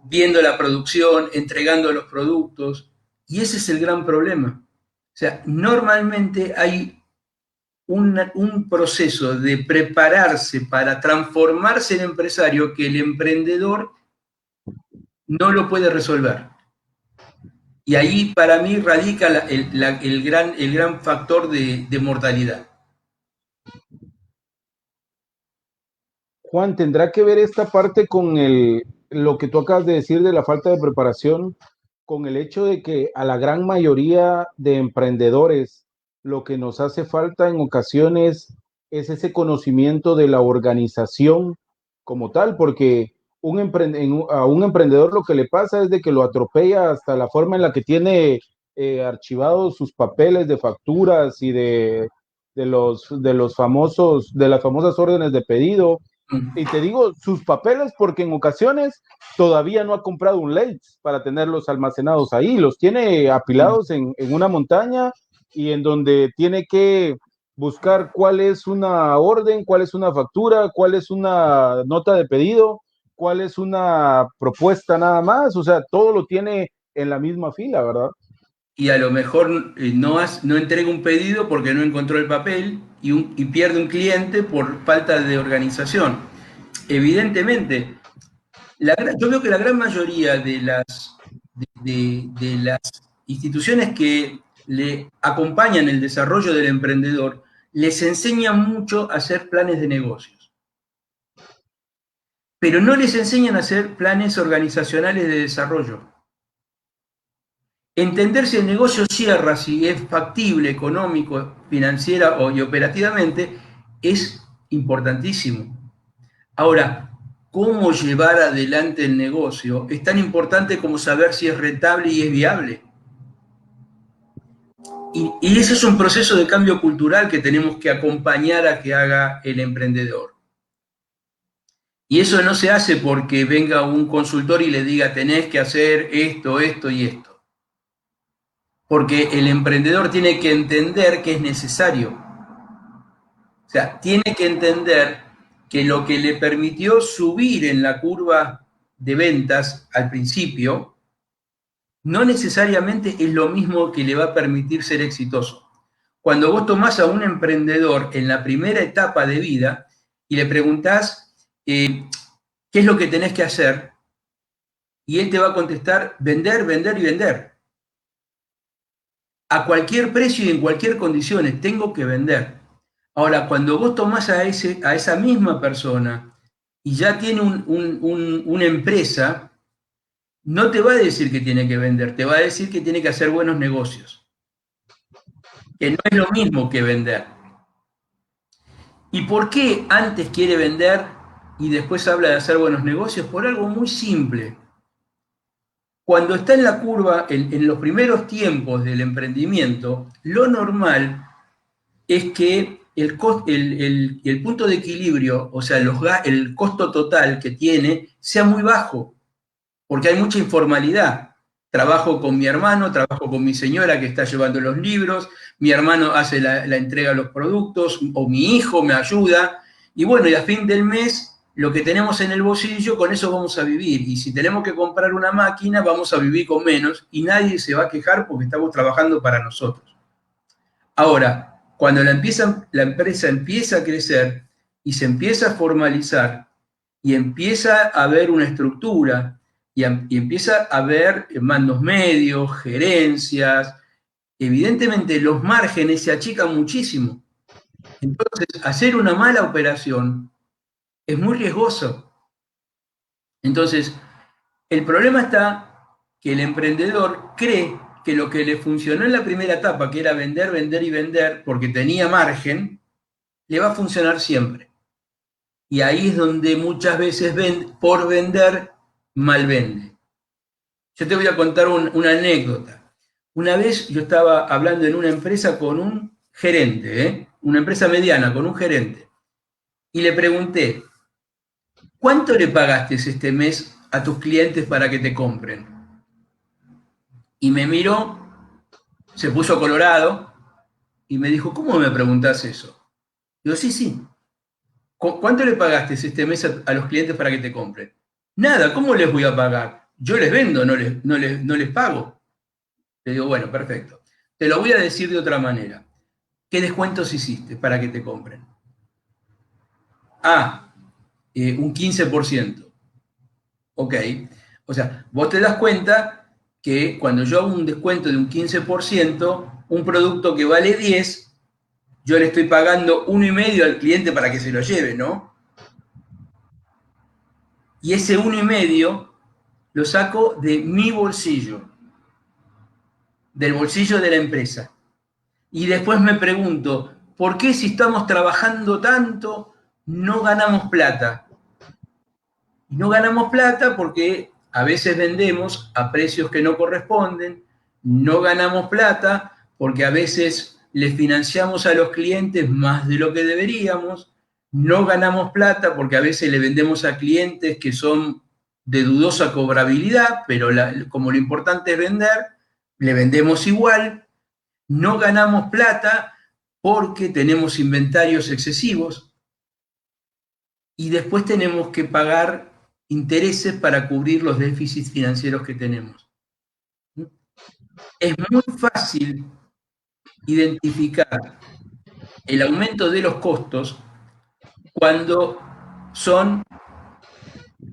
viendo la producción, entregando los productos. Y ese es el gran problema. O sea, normalmente hay un proceso de prepararse para transformarse en empresario que el emprendedor no lo puede resolver. Y ahí para mí radica el gran factor de mortalidad. Juan, ¿tendrá que ver esta parte con lo que tú acabas de decir de la falta de preparación, con el hecho de que a la gran mayoría de emprendedores lo que nos hace falta en ocasiones es ese conocimiento de la organización como tal? Porque a un emprendedor lo que le pasa es de que lo atropella hasta la forma en la que tiene archivados sus papeles de facturas y de las famosas órdenes de pedido. Y te digo sus papeles porque en ocasiones todavía no ha comprado un Leitz para tenerlos almacenados ahí, los tiene apilados en una montaña y en donde tiene que buscar cuál es una orden, cuál es una factura, cuál es una nota de pedido, cuál es una propuesta nada más, o sea, todo lo tiene en la misma fila, ¿verdad? Y a lo mejor no entrega un pedido porque no encontró el papel y pierde un cliente por falta de organización. Evidentemente, yo veo que la gran mayoría de las instituciones que le acompañan el desarrollo del emprendedor les enseñan mucho a hacer planes de negocios, pero no les enseñan a hacer planes organizacionales de desarrollo. Entender si el negocio cierra, si es factible económico, financiera y operativamente, es importantísimo. Ahora, cómo llevar adelante el negocio es tan importante como saber si es rentable y es viable. Y ese es un proceso de cambio cultural que tenemos que acompañar a que haga el emprendedor. Y eso no se hace porque venga un consultor y le diga tenés que hacer esto, esto y esto. Porque el emprendedor tiene que entender que es necesario. sea, tiene que entender que lo que le permitió subir en la curva de ventas al principio, no necesariamente es lo mismo que le va a permitir ser exitoso. Cuando vos tomás a un emprendedor en la primera etapa de vida y le preguntás qué es lo que tenés que hacer, y él te va a contestar vender, vender y vender. A cualquier precio y en cualquier condición, tengo que vender. Ahora, cuando vos tomás a esa misma persona y ya tiene una empresa, no te va a decir que tiene que vender, te va a decir que tiene que hacer buenos negocios, que no es lo mismo que vender. ¿Y por qué antes quiere vender y después habla de hacer buenos negocios? Por algo muy simple. Cuando está en la curva, en los primeros tiempos del emprendimiento, lo normal es que el punto de equilibrio, o sea, el costo total que tiene, sea muy bajo, porque hay mucha informalidad. Trabajo con mi hermano, trabajo con mi señora que está llevando los libros, mi hermano hace la entrega de los productos, o mi hijo me ayuda, y bueno, y a fin del mes, lo que tenemos en el bolsillo, con eso vamos a vivir, y si tenemos que comprar una máquina, vamos a vivir con menos, y nadie se va a quejar porque estamos trabajando para nosotros. Ahora, cuando la empresa empieza a crecer y se empieza a formalizar y empieza a haber una estructura y empieza a haber mandos medios, gerencias, evidentemente los márgenes se achican muchísimo. Entonces, hacer una mala operación es muy riesgoso. Entonces, el problema está que el emprendedor cree que lo que le funcionó en la primera etapa, que era vender, vender y vender, porque tenía margen, le va a funcionar siempre. Y ahí es donde muchas veces por vender, mal vende. Yo te voy a contar una anécdota. Una vez yo estaba hablando en una empresa con un gerente, una empresa mediana con un gerente, y le pregunté, ¿cuánto le pagaste este mes a tus clientes para que te compren? Y me miró, se puso colorado y me dijo, ¿cómo me preguntás eso? Digo, sí, sí. ¿Cuánto le pagaste este mes a los clientes para que te compren? Nada, ¿cómo les voy a pagar? Yo les vendo, no les pago. Le digo, bueno, perfecto. Te lo voy a decir de otra manera. ¿Qué descuentos hiciste para que te compren? Un 15%. Ok. O sea, vos te das cuenta que cuando yo hago un descuento de un 15%, un producto que vale 10, yo le estoy pagando 1,5 al cliente para que se lo lleve, ¿no? Y ese 1,5 lo saco de mi bolsillo, del bolsillo de la empresa. Y después me pregunto, ¿por qué si estamos trabajando tanto no ganamos plata? Y no ganamos plata porque a veces vendemos a precios que no corresponden, no ganamos plata porque a veces le financiamos a los clientes más de lo que deberíamos, no ganamos plata porque a veces le vendemos a clientes que son de dudosa cobrabilidad, pero como lo importante es vender, le vendemos igual, no ganamos plata porque tenemos inventarios excesivos y después tenemos que pagar intereses para cubrir los déficits financieros que tenemos. Es muy fácil identificar el aumento de los costos cuando son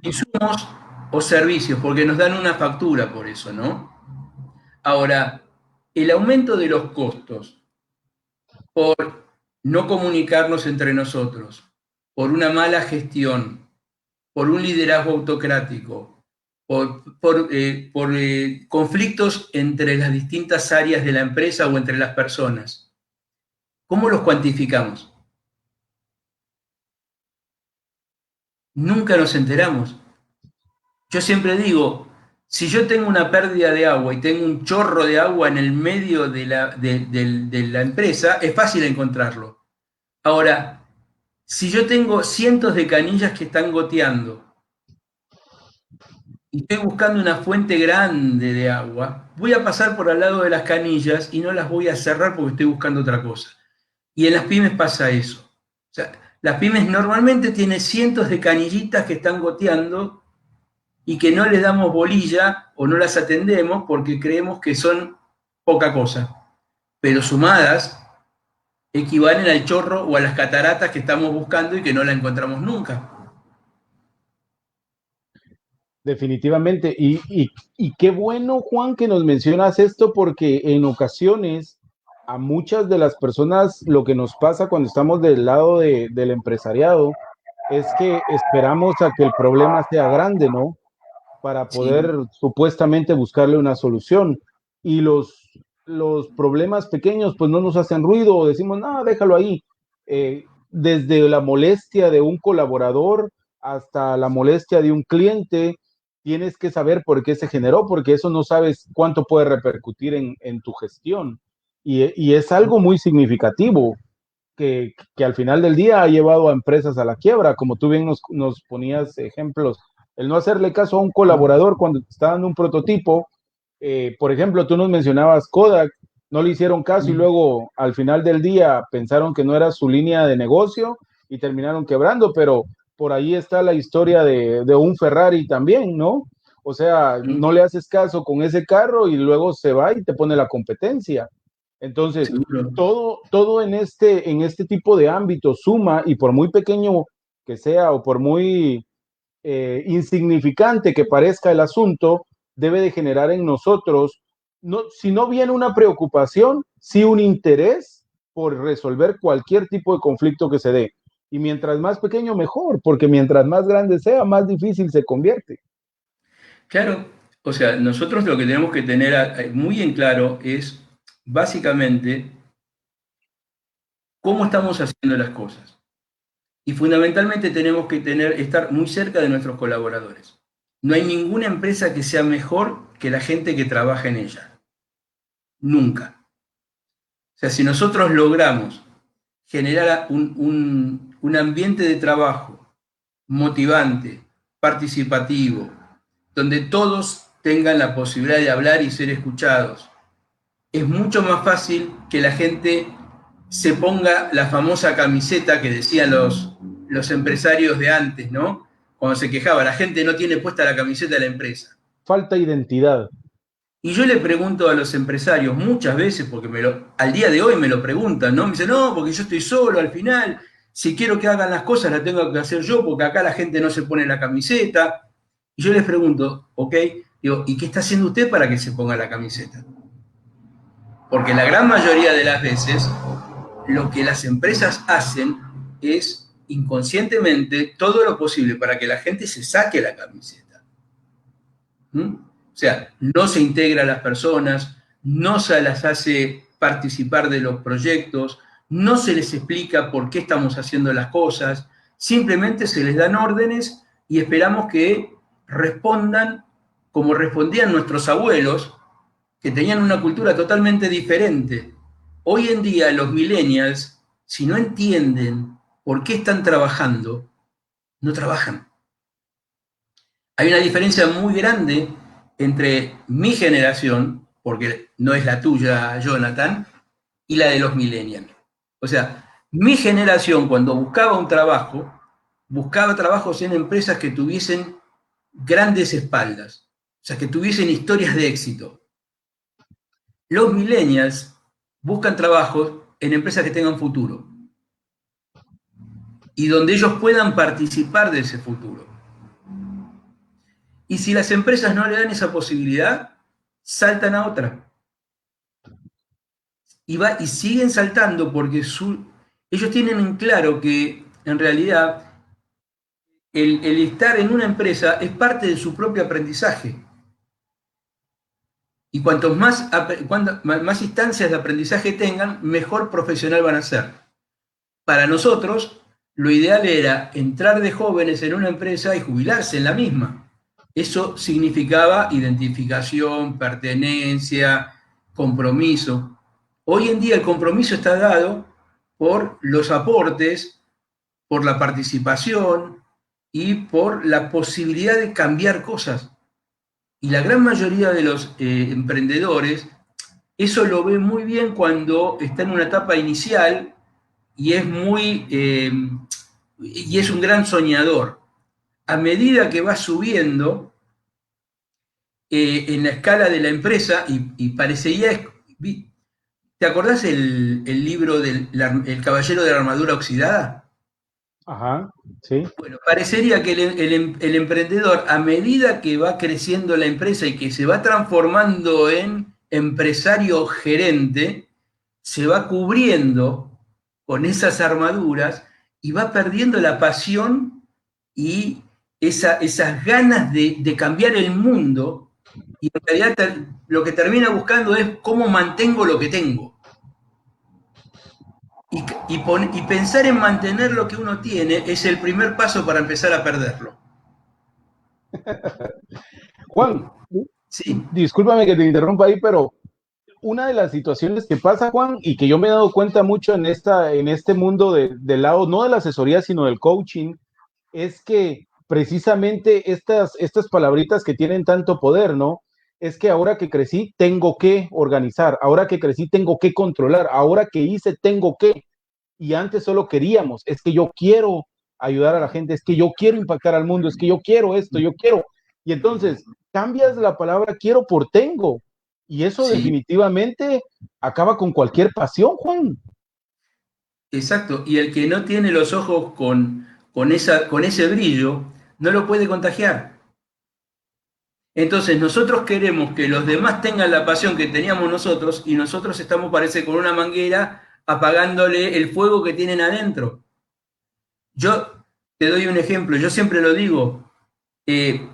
insumos o servicios, porque nos dan una factura por eso, ¿no? Ahora, el aumento de los costos por no comunicarnos entre nosotros, por una mala gestión, por un liderazgo autocrático, por conflictos entre las distintas áreas de la empresa o entre las personas. ¿Cómo los cuantificamos? Nunca nos enteramos. Yo siempre digo, si yo tengo una pérdida de agua y tengo un chorro de agua en el medio de la empresa, es fácil encontrarlo. Ahora, si yo tengo cientos de canillas que están goteando y estoy buscando una fuente grande de agua, voy a pasar por al lado de las canillas y no las voy a cerrar porque estoy buscando otra cosa. Y en las pymes pasa eso. O sea, las pymes normalmente tienen cientos de canillitas que están goteando y que no les damos bolilla o no las atendemos porque creemos que son poca cosa. Pero sumadas equivalen al chorro o a las cataratas que estamos buscando y que no la encontramos nunca. Definitivamente. Y qué bueno, Juan, que nos mencionas esto, porque en ocasiones a muchas de las personas lo que nos pasa cuando estamos del lado del empresariado es que esperamos a que el problema sea grande, ¿no? Para Sí. poder supuestamente buscarle una solución. Y los problemas pequeños pues no nos hacen ruido o decimos, no, déjalo ahí. Desde la molestia de un colaborador hasta la molestia de un cliente, tienes que saber por qué se generó, porque eso no sabes cuánto puede repercutir en tu gestión. Y es algo muy significativo que al final del día ha llevado a empresas a la quiebra, como tú bien nos ponías ejemplos, el no hacerle caso a un colaborador cuando te está dando un prototipo, por ejemplo, tú nos mencionabas Kodak, no le hicieron caso y luego al final del día pensaron que no era su línea de negocio y terminaron quebrando, pero por ahí está la historia de un Ferrari también, ¿no? O sea, no le haces caso con ese carro y luego se va y te pone la competencia. Entonces, Seguro. todo en este tipo de ámbito suma y por muy pequeño que sea o por muy insignificante que parezca el asunto, debe de generar en nosotros, no, si no bien una preocupación, sí un interés por resolver cualquier tipo de conflicto que se dé. Y mientras más pequeño, mejor, porque mientras más grande sea, más difícil se convierte. Claro, o sea, nosotros lo que tenemos que tener muy en claro es básicamente cómo estamos haciendo las cosas. Y fundamentalmente tenemos que estar muy cerca de nuestros colaboradores. No hay ninguna empresa que sea mejor que la gente que trabaja en ella. Nunca. O sea, si nosotros logramos generar un ambiente de trabajo motivante, participativo, donde todos tengan la posibilidad de hablar y ser escuchados, es mucho más fácil que la gente se ponga la famosa camiseta que decían los empresarios de antes, ¿no? Cuando se quejaba, la gente no tiene puesta la camiseta de la empresa. Falta identidad. Y yo le pregunto a los empresarios muchas veces, porque al día de hoy me lo preguntan, ¿no? Me dicen, no, porque yo estoy solo al final, si quiero que hagan las cosas las tengo que hacer yo, porque acá la gente no se pone la camiseta. Y yo les pregunto, ok, digo, ¿y qué está haciendo usted para que se ponga la camiseta? Porque la gran mayoría de las veces lo que las empresas hacen es inconscientemente todo lo posible para que la gente se saque la camiseta. ¿Mm? O sea, no se integra a las personas, no se las hace participar de los proyectos, no se les explica por qué estamos haciendo las cosas, simplemente se les dan órdenes y esperamos que respondan como respondían nuestros abuelos, que tenían una cultura totalmente diferente. Hoy en día los millennials, si no entienden por qué están trabajando, no trabajan. Hay una diferencia muy grande entre mi generación, porque no es la tuya, Jonathan, y la de los millennials. O sea, mi generación cuando buscaba trabajos en empresas que tuviesen grandes espaldas, o sea, que tuviesen historias de éxito. Los millennials buscan trabajos en empresas que tengan futuro y donde ellos puedan participar de ese futuro. Y si las empresas no le dan esa posibilidad, saltan a otra. Y siguen saltando porque ellos tienen en claro que en realidad el estar en una empresa es parte de su propio aprendizaje. Y cuantos más instancias de aprendizaje tengan, mejor profesional van a ser. Para nosotros, lo ideal era entrar de jóvenes en una empresa y jubilarse en la misma. Eso significaba identificación, pertenencia, compromiso. Hoy en día el compromiso está dado por los aportes, por la participación y por la posibilidad de cambiar cosas. Y la gran mayoría de los emprendedores eso lo ve muy bien cuando está en una etapa inicial y es muy, y es un gran soñador. A medida que va subiendo en la escala de la empresa, y parecería, ¿te acordás el libro del el Caballero de la Armadura Oxidada? Ajá, sí. Bueno, parecería que el emprendedor, a medida que va creciendo la empresa y que se va transformando en empresario gerente, se va cubriendo con esas armaduras y va perdiendo la pasión y esas ganas de cambiar el mundo. Y en realidad lo que termina buscando es cómo mantengo lo que tengo. Y pensar en mantener lo que uno tiene es el primer paso para empezar a perderlo. Juan, Sí, discúlpame que te interrumpa ahí, pero una de las situaciones que pasa, Juan, y que yo me he dado cuenta mucho en este mundo del lado, no de la asesoría, sino del coaching, es que precisamente estas palabritas que tienen tanto poder, ¿no? Es que ahora que crecí tengo que organizar, ahora que crecí tengo que controlar, ahora que hice tengo que, y antes solo queríamos, es que yo quiero ayudar a la gente, es que yo quiero impactar al mundo, es que yo quiero esto, yo quiero. Y entonces cambias la palabra quiero por tengo. Y eso sí, definitivamente acaba con cualquier pasión, Juan. exacto. Y el que no tiene los ojos con ese brillo, no lo puede contagiar. Entonces nosotros queremos que los demás tengan la pasión que teníamos nosotros y nosotros estamos, parece, con una manguera apagándole el fuego que tienen adentro. Yo te doy un ejemplo, yo siempre lo digo. eh,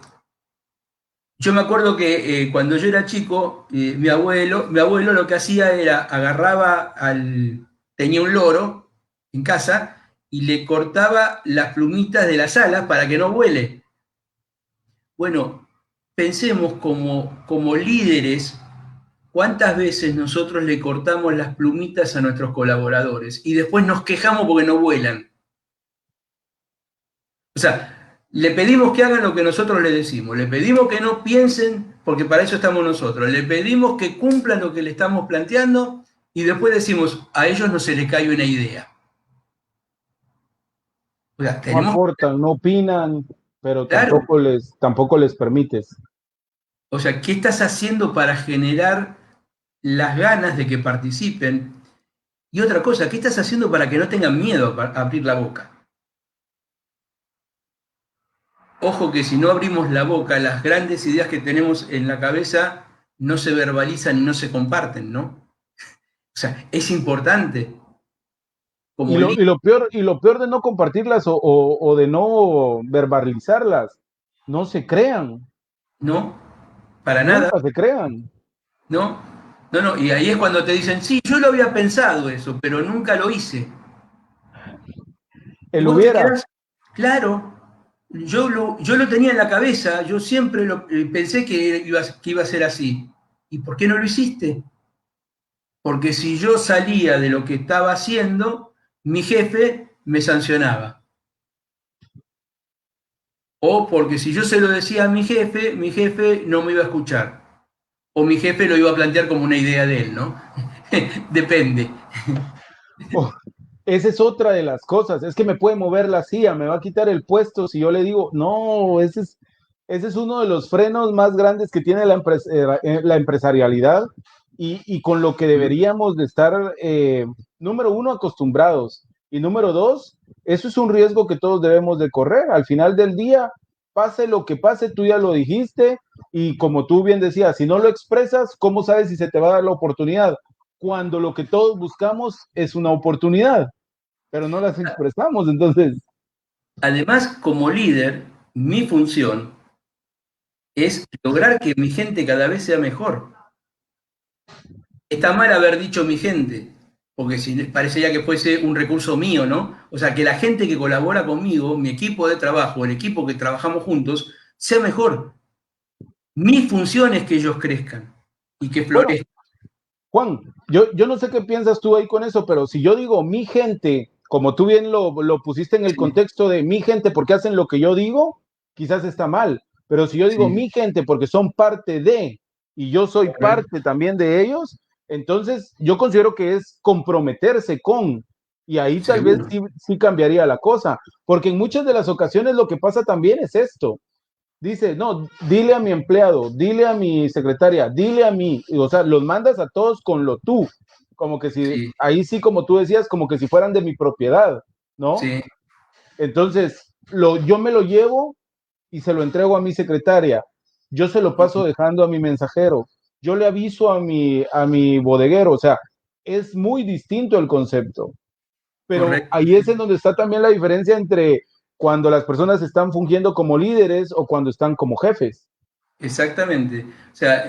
yo me acuerdo que cuando yo era chico, mi abuelo lo que hacía era tenía un loro en casa y le cortaba las plumitas de las alas para que no vuele. Bueno, pensemos como líderes cuántas veces nosotros le cortamos las plumitas a nuestros colaboradores y después nos quejamos porque no vuelan. O sea, le pedimos que hagan lo que nosotros les decimos, le pedimos que no piensen, porque para eso estamos nosotros, le pedimos que cumplan lo que le estamos planteando y después decimos, a ellos no se les cae una idea. O sea, No tenemos, aportan, no opinan, pero claro, tampoco les permites. o sea, ¿qué estás haciendo para generar las ganas de que participen? Y otra cosa, ¿qué estás haciendo para que no tengan miedo a abrir la boca? Ojo que si no abrimos la boca, las grandes ideas que tenemos en la cabeza no se verbalizan y no se comparten, ¿no? O sea, es importante como líder, Y lo peor de no compartirlas o de no verbalizarlas, no se crean, ¿no? Para nada, nunca se crean. ¿no? No, no, y ahí es cuando te dicen, sí, yo lo había pensado eso, pero nunca lo hice. Y El vos te hubiera, quedás, claro, yo lo tenía en la cabeza, yo siempre pensé que iba a ser así. ¿Y por qué no lo hiciste? Porque si yo salía de lo que estaba haciendo, mi jefe me sancionaba. O porque si yo se lo decía a mi jefe no me iba a escuchar. O mi jefe lo iba a plantear como una idea de él, ¿no? Depende. oh, esa es otra de las cosas, es que me puede mover la silla, me va a quitar el puesto si yo le digo, no, ese es uno de los frenos más grandes que tiene la empresarialidad y con lo que deberíamos de estar, número uno, acostumbrados y número dos, eso es un riesgo que todos debemos de correr. Al final del día, pase lo que pase, tú ya lo dijiste y como tú bien decías, si no lo expresas, ¿cómo sabes si se te va a dar la oportunidad? Cuando lo que todos buscamos es una oportunidad, pero no las expresamos, entonces, Además, como líder, mi función es lograr que mi gente cada vez sea mejor. Está mal haber dicho mi gente, porque si parecería que fuese un recurso mío, ¿no? O sea, que la gente que colabora conmigo, mi equipo de trabajo, el equipo que trabajamos juntos, sea mejor. Mi función es que ellos crezcan y que bueno, florezcan. Juan, yo no sé qué piensas tú ahí con eso, pero si yo digo mi gente, como tú bien lo pusiste en el Sí, contexto de mi gente porque hacen lo que yo digo, quizás está mal, pero si yo digo sí, mi gente porque son parte de y yo soy correcto. parte también de ellos, entonces yo considero que es comprometerse con. Y ahí tal vez seguro. sí cambiaría la cosa, porque en muchas de las ocasiones lo que pasa también es esto. Dice, no, dile a mi empleado, dile a mi secretaria, dile a mí, o sea, los mandas a todos con lo tú, como que si, Sí, ahí sí, como tú decías, como que si fueran de mi propiedad, ¿no? sí. Entonces, yo me lo llevo y se lo entrego a mi secretaria, yo se lo paso dejando a mi mensajero, yo le aviso a mi bodeguero, o sea, es muy distinto el concepto, pero Correcto. ahí es en donde está también la diferencia entre cuando las personas están fungiendo como líderes o cuando están como jefes. Exactamente. O sea,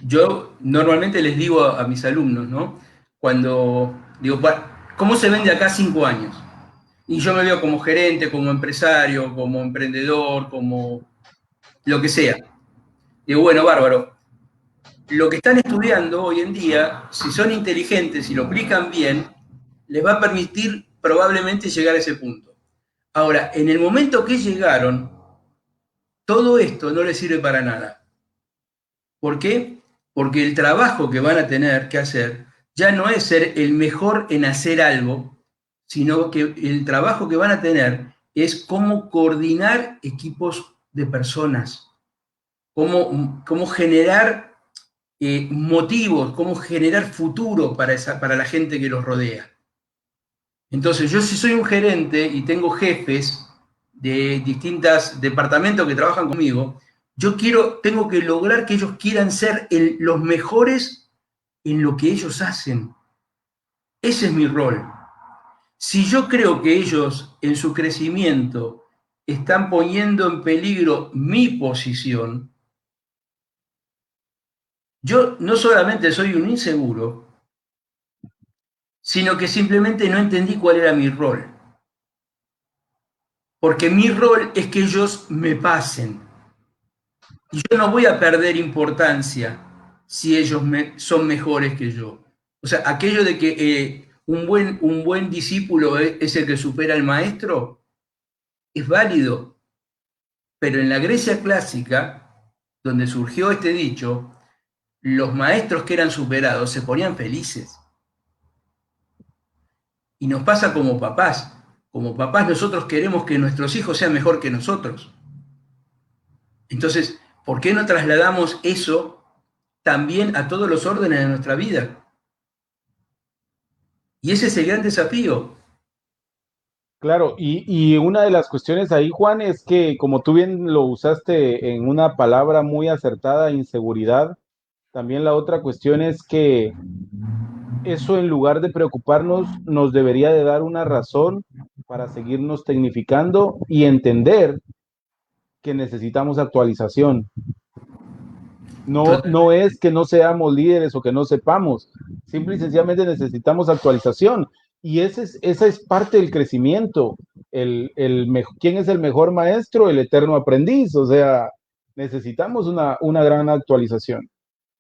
yo normalmente les digo a mis alumnos, ¿no? Cuando digo, ¿cómo se ven de acá a 5 años? Y yo me veo como gerente, como empresario, como emprendedor, como lo que sea. Digo, bueno, bárbaro. Lo que están estudiando hoy en día, si son inteligentes y lo aplican bien, les va a permitir probablemente llegar a ese punto. Ahora, en el momento que llegaron, todo esto no les sirve para nada. ¿Por qué? Porque el trabajo que van a tener que hacer ya no es ser el mejor en hacer algo, sino que el trabajo que van a tener es cómo coordinar equipos de personas, cómo generar motivos, cómo generar futuro para la gente que los rodea. Entonces, yo si soy un gerente y tengo jefes de distintos departamentos que trabajan conmigo, tengo que lograr que ellos quieran ser los mejores en lo que ellos hacen. Ese es mi rol. Si yo creo que ellos en su crecimiento están poniendo en peligro mi posición, yo no solamente soy un inseguro, sino que simplemente no entendí cuál era mi rol. Porque mi rol es que ellos me pasen. Y yo no voy a perder importancia si ellos son mejores que yo. O sea, aquello de que un buen discípulo es el que supera al maestro, es válido. Pero en la Grecia clásica, donde surgió este dicho, los maestros que eran superados se ponían felices. Y nos pasa como papás. Como papás nosotros queremos que nuestros hijos sean mejor que nosotros. Entonces, ¿por qué no trasladamos eso también a todos los órdenes de nuestra vida? Y ese es el gran desafío. Claro, y una de las cuestiones ahí, Juan, es que como tú bien lo usaste en una palabra muy acertada, inseguridad, también la otra cuestión es que eso en lugar de preocuparnos, nos debería de dar una razón para seguirnos tecnificando y entender que necesitamos actualización. No, no Totalmente. es que no seamos líderes o que no sepamos, simple y sencillamente necesitamos actualización. Y esa es parte del crecimiento. ¿Quién es el mejor maestro? El eterno aprendiz. O sea, necesitamos una gran actualización.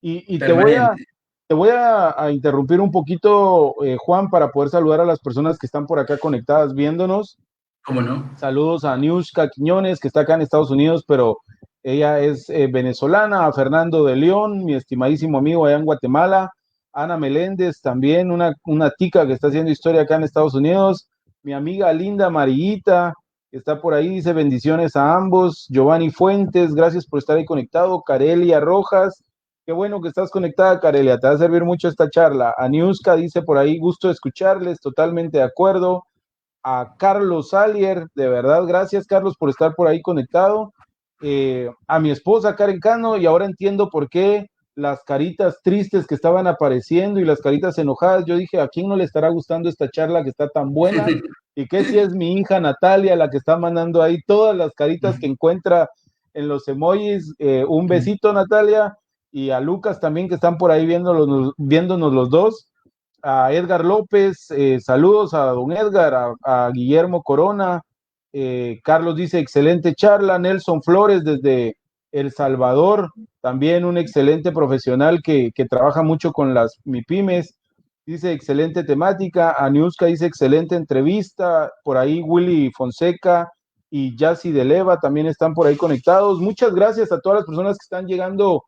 Y Permanente. te voy a interrumpir un poquito, Juan, para poder saludar a las personas que están por acá conectadas viéndonos. ¿Cómo no? Saludos a Niushka Quiñones, que está acá en Estados Unidos, pero ella es venezolana, a Fernando de León, mi estimadísimo amigo allá en Guatemala, Ana Meléndez, también una tica que está haciendo historia acá en Estados Unidos, mi amiga linda Amarillita, que está por ahí, dice bendiciones a ambos, Giovanni Fuentes, gracias por estar ahí conectado, Carelia Rojas, qué bueno que estás conectada, Carelia, te va a servir mucho esta charla. A Niushka dice por ahí, gusto de escucharles, totalmente de acuerdo. A Carlos Salier, de verdad, gracias Carlos por estar por ahí conectado, a mi esposa Karen Cano, y ahora entiendo por qué las caritas tristes que estaban apareciendo y las caritas enojadas, yo dije, ¿a quién no le estará gustando esta charla que está tan buena? Y que si es mi hija Natalia la que está mandando ahí todas las caritas que encuentra en los emojis, un besito Natalia, y a Lucas también que están por ahí viéndonos los dos, a Edgar López, saludos a don Edgar, a Guillermo Corona, Carlos dice, excelente charla, Nelson Flores desde El Salvador, también un excelente profesional que trabaja mucho con las MIPIMES, dice, excelente temática, Aniuska dice, excelente entrevista, por ahí Willy Fonseca y Yassi de Leva también están por ahí conectados, muchas gracias a todas las personas que están llegando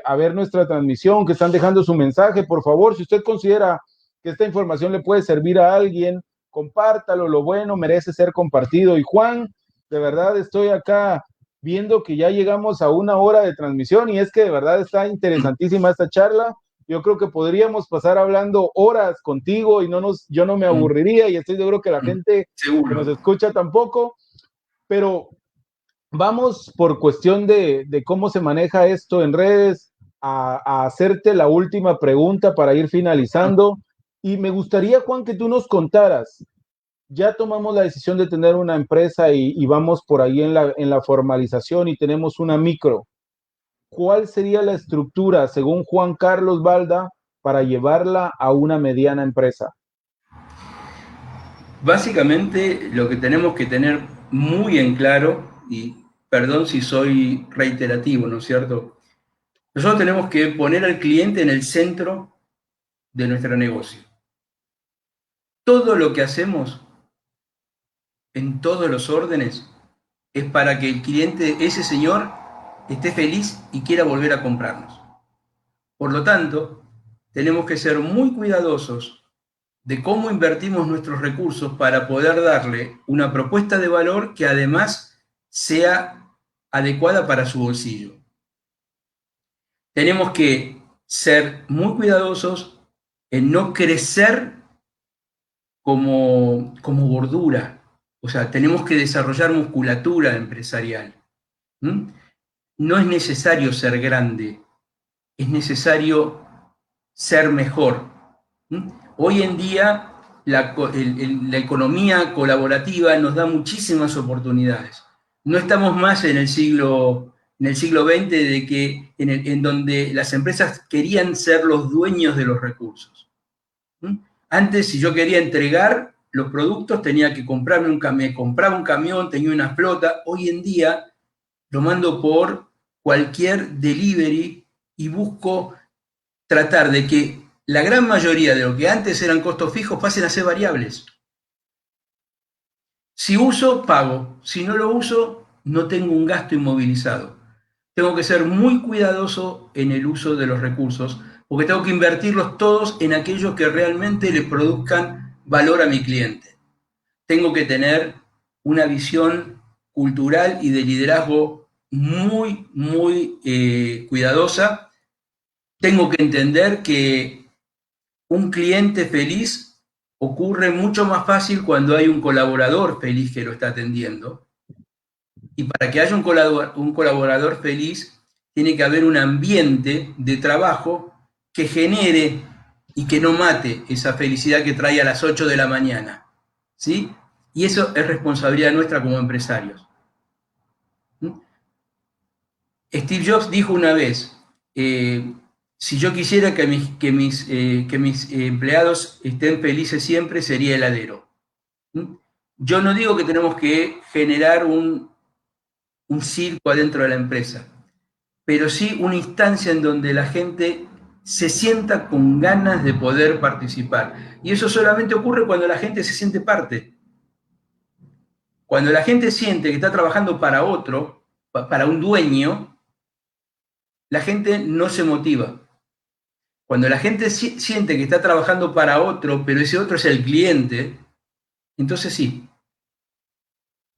a ver nuestra transmisión, que están dejando su mensaje. Por favor, si usted considera que esta información le puede servir a alguien, compártalo, lo bueno merece ser compartido. Y Juan, de verdad estoy acá viendo que ya llegamos a 1 hora de transmisión y es que de verdad está interesantísima esta charla. Yo creo que podríamos pasar hablando horas contigo y yo no me aburriría y estoy seguro que la gente que nos Seguro. escucha tampoco, pero vamos por cuestión de cómo se maneja esto en redes a hacerte la última pregunta para ir finalizando. Y me gustaría, Juan, que tú nos contaras, ya tomamos la decisión de tener una empresa y vamos por ahí en la formalización y tenemos una micro. ¿Cuál sería la estructura, según Juan Carlos Balda, para llevarla a una mediana empresa? Básicamente lo que tenemos que tener muy en claro, y perdón si soy reiterativo, ¿no es cierto? Nosotros tenemos que poner al cliente en el centro de nuestro negocio. Todo lo que hacemos en todos los órdenes es para que el cliente, ese señor, esté feliz y quiera volver a comprarnos. Por lo tanto, tenemos que ser muy cuidadosos de cómo invertimos nuestros recursos para poder darle una propuesta de valor que además sea adecuada para su bolsillo. Tenemos que ser muy cuidadosos en no crecer como gordura. O sea, tenemos que desarrollar musculatura empresarial. ¿Mm? No es necesario ser grande, es necesario ser mejor. ¿Mm? Hoy en día la economía colaborativa nos da muchísimas oportunidades. No estamos más en el siglo XX de que, en donde las empresas querían ser los dueños de los recursos. ¿Mm? Antes, si yo quería entregar los productos, tenía que me compraba un camión, tenía una flota. Hoy en día lo mando por cualquier delivery y busco tratar de que la gran mayoría de lo que antes eran costos fijos pasen a ser variables. Si uso, pago. Si no lo uso, no tengo un gasto inmovilizado. Tengo que ser muy cuidadoso en el uso de los recursos, porque tengo que invertirlos todos en aquellos que realmente le produzcan valor a mi cliente. Tengo que tener una visión cultural y de liderazgo muy cuidadosa. Tengo que entender que un cliente feliz ocurre mucho más fácil cuando hay un colaborador feliz que lo está atendiendo. Y para que haya un colaborador feliz, tiene que haber un ambiente de trabajo que genere y que no mate esa felicidad que trae a las 8 de la mañana. ¿Sí? Y eso es responsabilidad nuestra como empresarios. ¿Mm? Steve Jobs dijo una vez, si yo quisiera que mis empleados estén felices siempre, sería heladero. ¿Mm? Yo no digo que tenemos que generar un circo adentro de la empresa, pero sí una instancia en donde la gente se sienta con ganas de poder participar. Y eso solamente ocurre cuando la gente se siente parte. Cuando la gente siente que está trabajando para otro, para un dueño, la gente no se motiva. Cuando la gente siente que está trabajando para otro, pero ese otro es el cliente, entonces sí.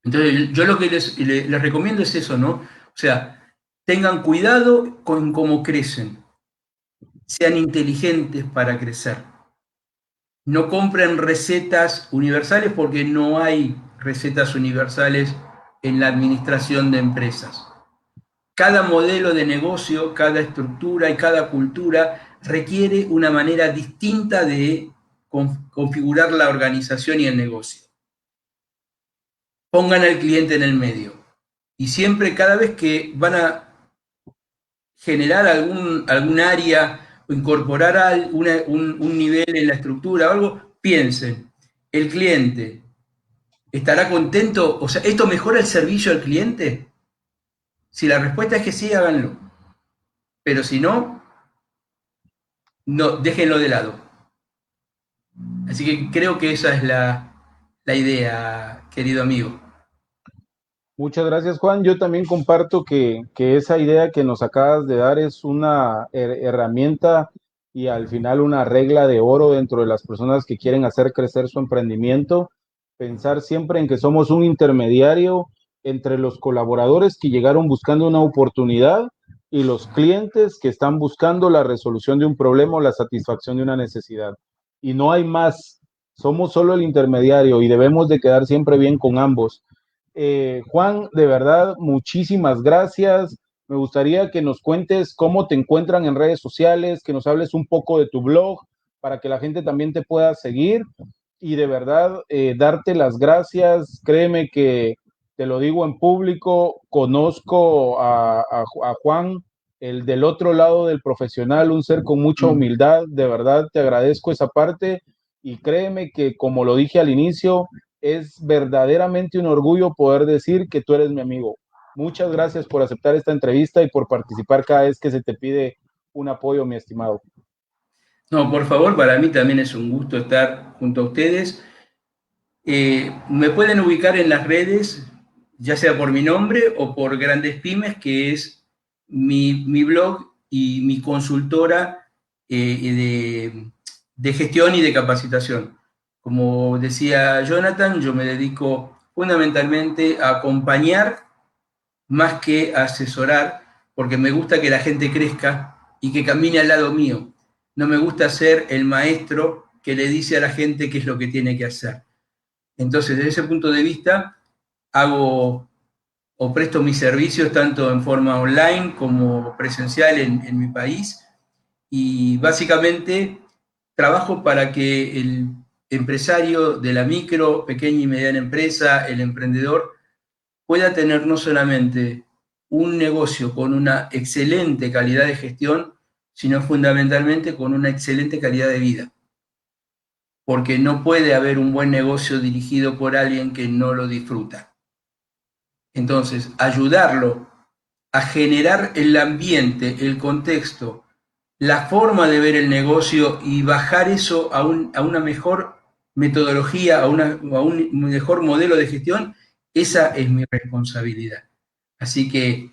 Entonces yo lo que les recomiendo es eso, ¿no? O sea, tengan cuidado con cómo crecen, sean inteligentes para crecer. No compren recetas universales porque no hay recetas universales en la administración de empresas. Cada modelo de negocio, cada estructura y cada cultura requiere una manera distinta de configurar la organización y el negocio. Pongan al cliente en el medio. Y siempre, cada vez que van a generar algún área o incorporar un nivel en la estructura o algo, piensen, ¿el cliente estará contento? O sea, ¿esto mejora el servicio al cliente? Si la respuesta es que sí, háganlo. Pero si no, no, déjenlo de lado. Así que creo que esa es la idea, querido amigo. Muchas gracias, Juan. Yo también comparto que esa idea que nos acabas de dar es una herramienta y al final una regla de oro dentro de las personas que quieren hacer crecer su emprendimiento, pensar siempre en que somos un intermediario entre los colaboradores que llegaron buscando una oportunidad y los clientes que están buscando la resolución de un problema o la satisfacción de una necesidad. Y no hay más, somos solo el intermediario y debemos de quedar siempre bien con ambos. Juan, de verdad, muchísimas gracias. Me gustaría que nos cuentes cómo te encuentran en redes sociales, que nos hables un poco de tu blog para que la gente también te pueda seguir y de verdad darte las gracias. Créeme que te lo digo en público, conozco a Juan, el del otro lado del profesional, un ser con mucha humildad, de verdad te agradezco esa parte y créeme que como lo dije al inicio, es verdaderamente un orgullo poder decir que tú eres mi amigo. Muchas gracias por aceptar esta entrevista y por participar cada vez que se te pide un apoyo, mi estimado. No, por favor, para mí también es un gusto estar junto a ustedes. Me pueden ubicar en las redes, ya sea por mi nombre o por Grandes Pymes, que es mi blog y mi consultora de gestión y de capacitación. Como decía Jonathan, yo me dedico fundamentalmente a acompañar más que a asesorar, porque me gusta que la gente crezca y que camine al lado mío. No me gusta ser el maestro que le dice a la gente qué es lo que tiene que hacer. Entonces, desde ese punto de vista, hago o presto mis servicios tanto en forma online como presencial en mi país y básicamente trabajo para que el empresario de la micro, pequeña y mediana empresa, el emprendedor, pueda tener no solamente un negocio con una excelente calidad de gestión, sino fundamentalmente con una excelente calidad de vida. Porque no puede haber un buen negocio dirigido por alguien que no lo disfruta. Entonces, ayudarlo a generar el ambiente, el contexto, la forma de ver el negocio y bajar eso a una mejor metodología, a un mejor modelo de gestión, esa es mi responsabilidad. Así que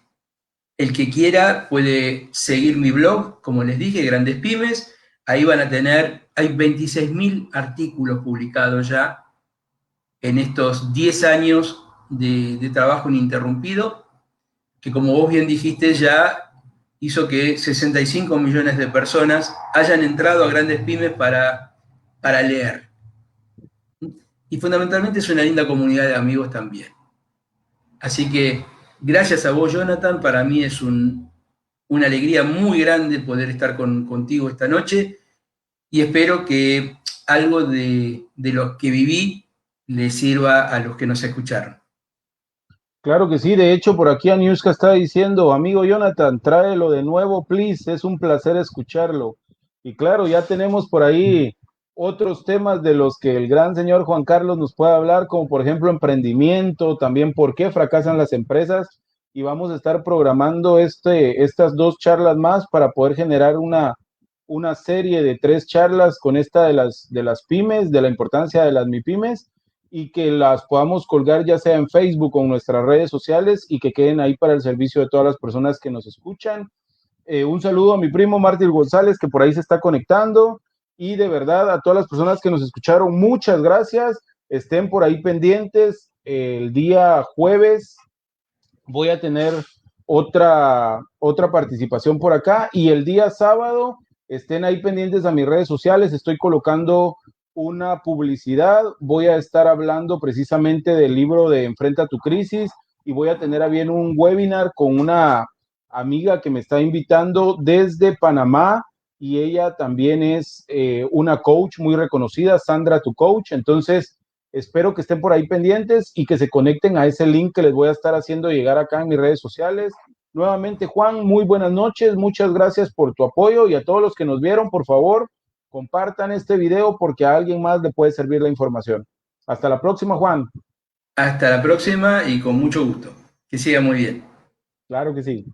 el que quiera puede seguir mi blog, como les dije, Grandes Pymes. Ahí van a tener, hay 26.000 artículos publicados ya en estos 10 años de trabajo ininterrumpido, que como vos bien dijiste ya hizo que 65 millones de personas hayan entrado a Grandes Pymes para leer. Y fundamentalmente es una linda comunidad de amigos también. Así que gracias a vos, Jonathan, para mí es una alegría muy grande poder estar contigo esta noche y espero que algo de lo que viví le sirva a los que nos escucharon. Claro que sí, de hecho por aquí Aniuska está diciendo, amigo Jonathan, tráelo de nuevo, please, es un placer escucharlo. Y claro, ya tenemos por ahí otros temas de los que el gran señor Juan Carlos nos puede hablar, como por ejemplo emprendimiento, también por qué fracasan las empresas, y vamos a estar programando estas dos charlas más para poder generar una serie de 3 charlas con esta de las pymes, de la importancia de las MIPYMES y que las podamos colgar ya sea en Facebook o en nuestras redes sociales y que queden ahí para el servicio de todas las personas que nos escuchan. Un saludo a mi primo Martín González que por ahí se está conectando y de verdad a todas las personas que nos escucharon, muchas gracias. Estén por ahí pendientes. El día jueves voy a tener otra participación por acá y el día sábado estén ahí pendientes a mis redes sociales. Estoy colocando una publicidad, voy a estar hablando precisamente del libro de Enfrenta tu crisis y voy a tener a bien un webinar con una amiga que me está invitando desde Panamá y ella también es una coach muy reconocida, Sandra, tu coach. Entonces, espero que estén por ahí pendientes y que se conecten a ese link que les voy a estar haciendo llegar acá en mis redes sociales. Nuevamente, Juan, muy buenas noches, muchas gracias por tu apoyo y a todos los que nos vieron, por favor, compartan este video porque a alguien más le puede servir la información. Hasta la próxima, Juan. Hasta la próxima y con mucho gusto. Que siga muy bien. Claro que sí.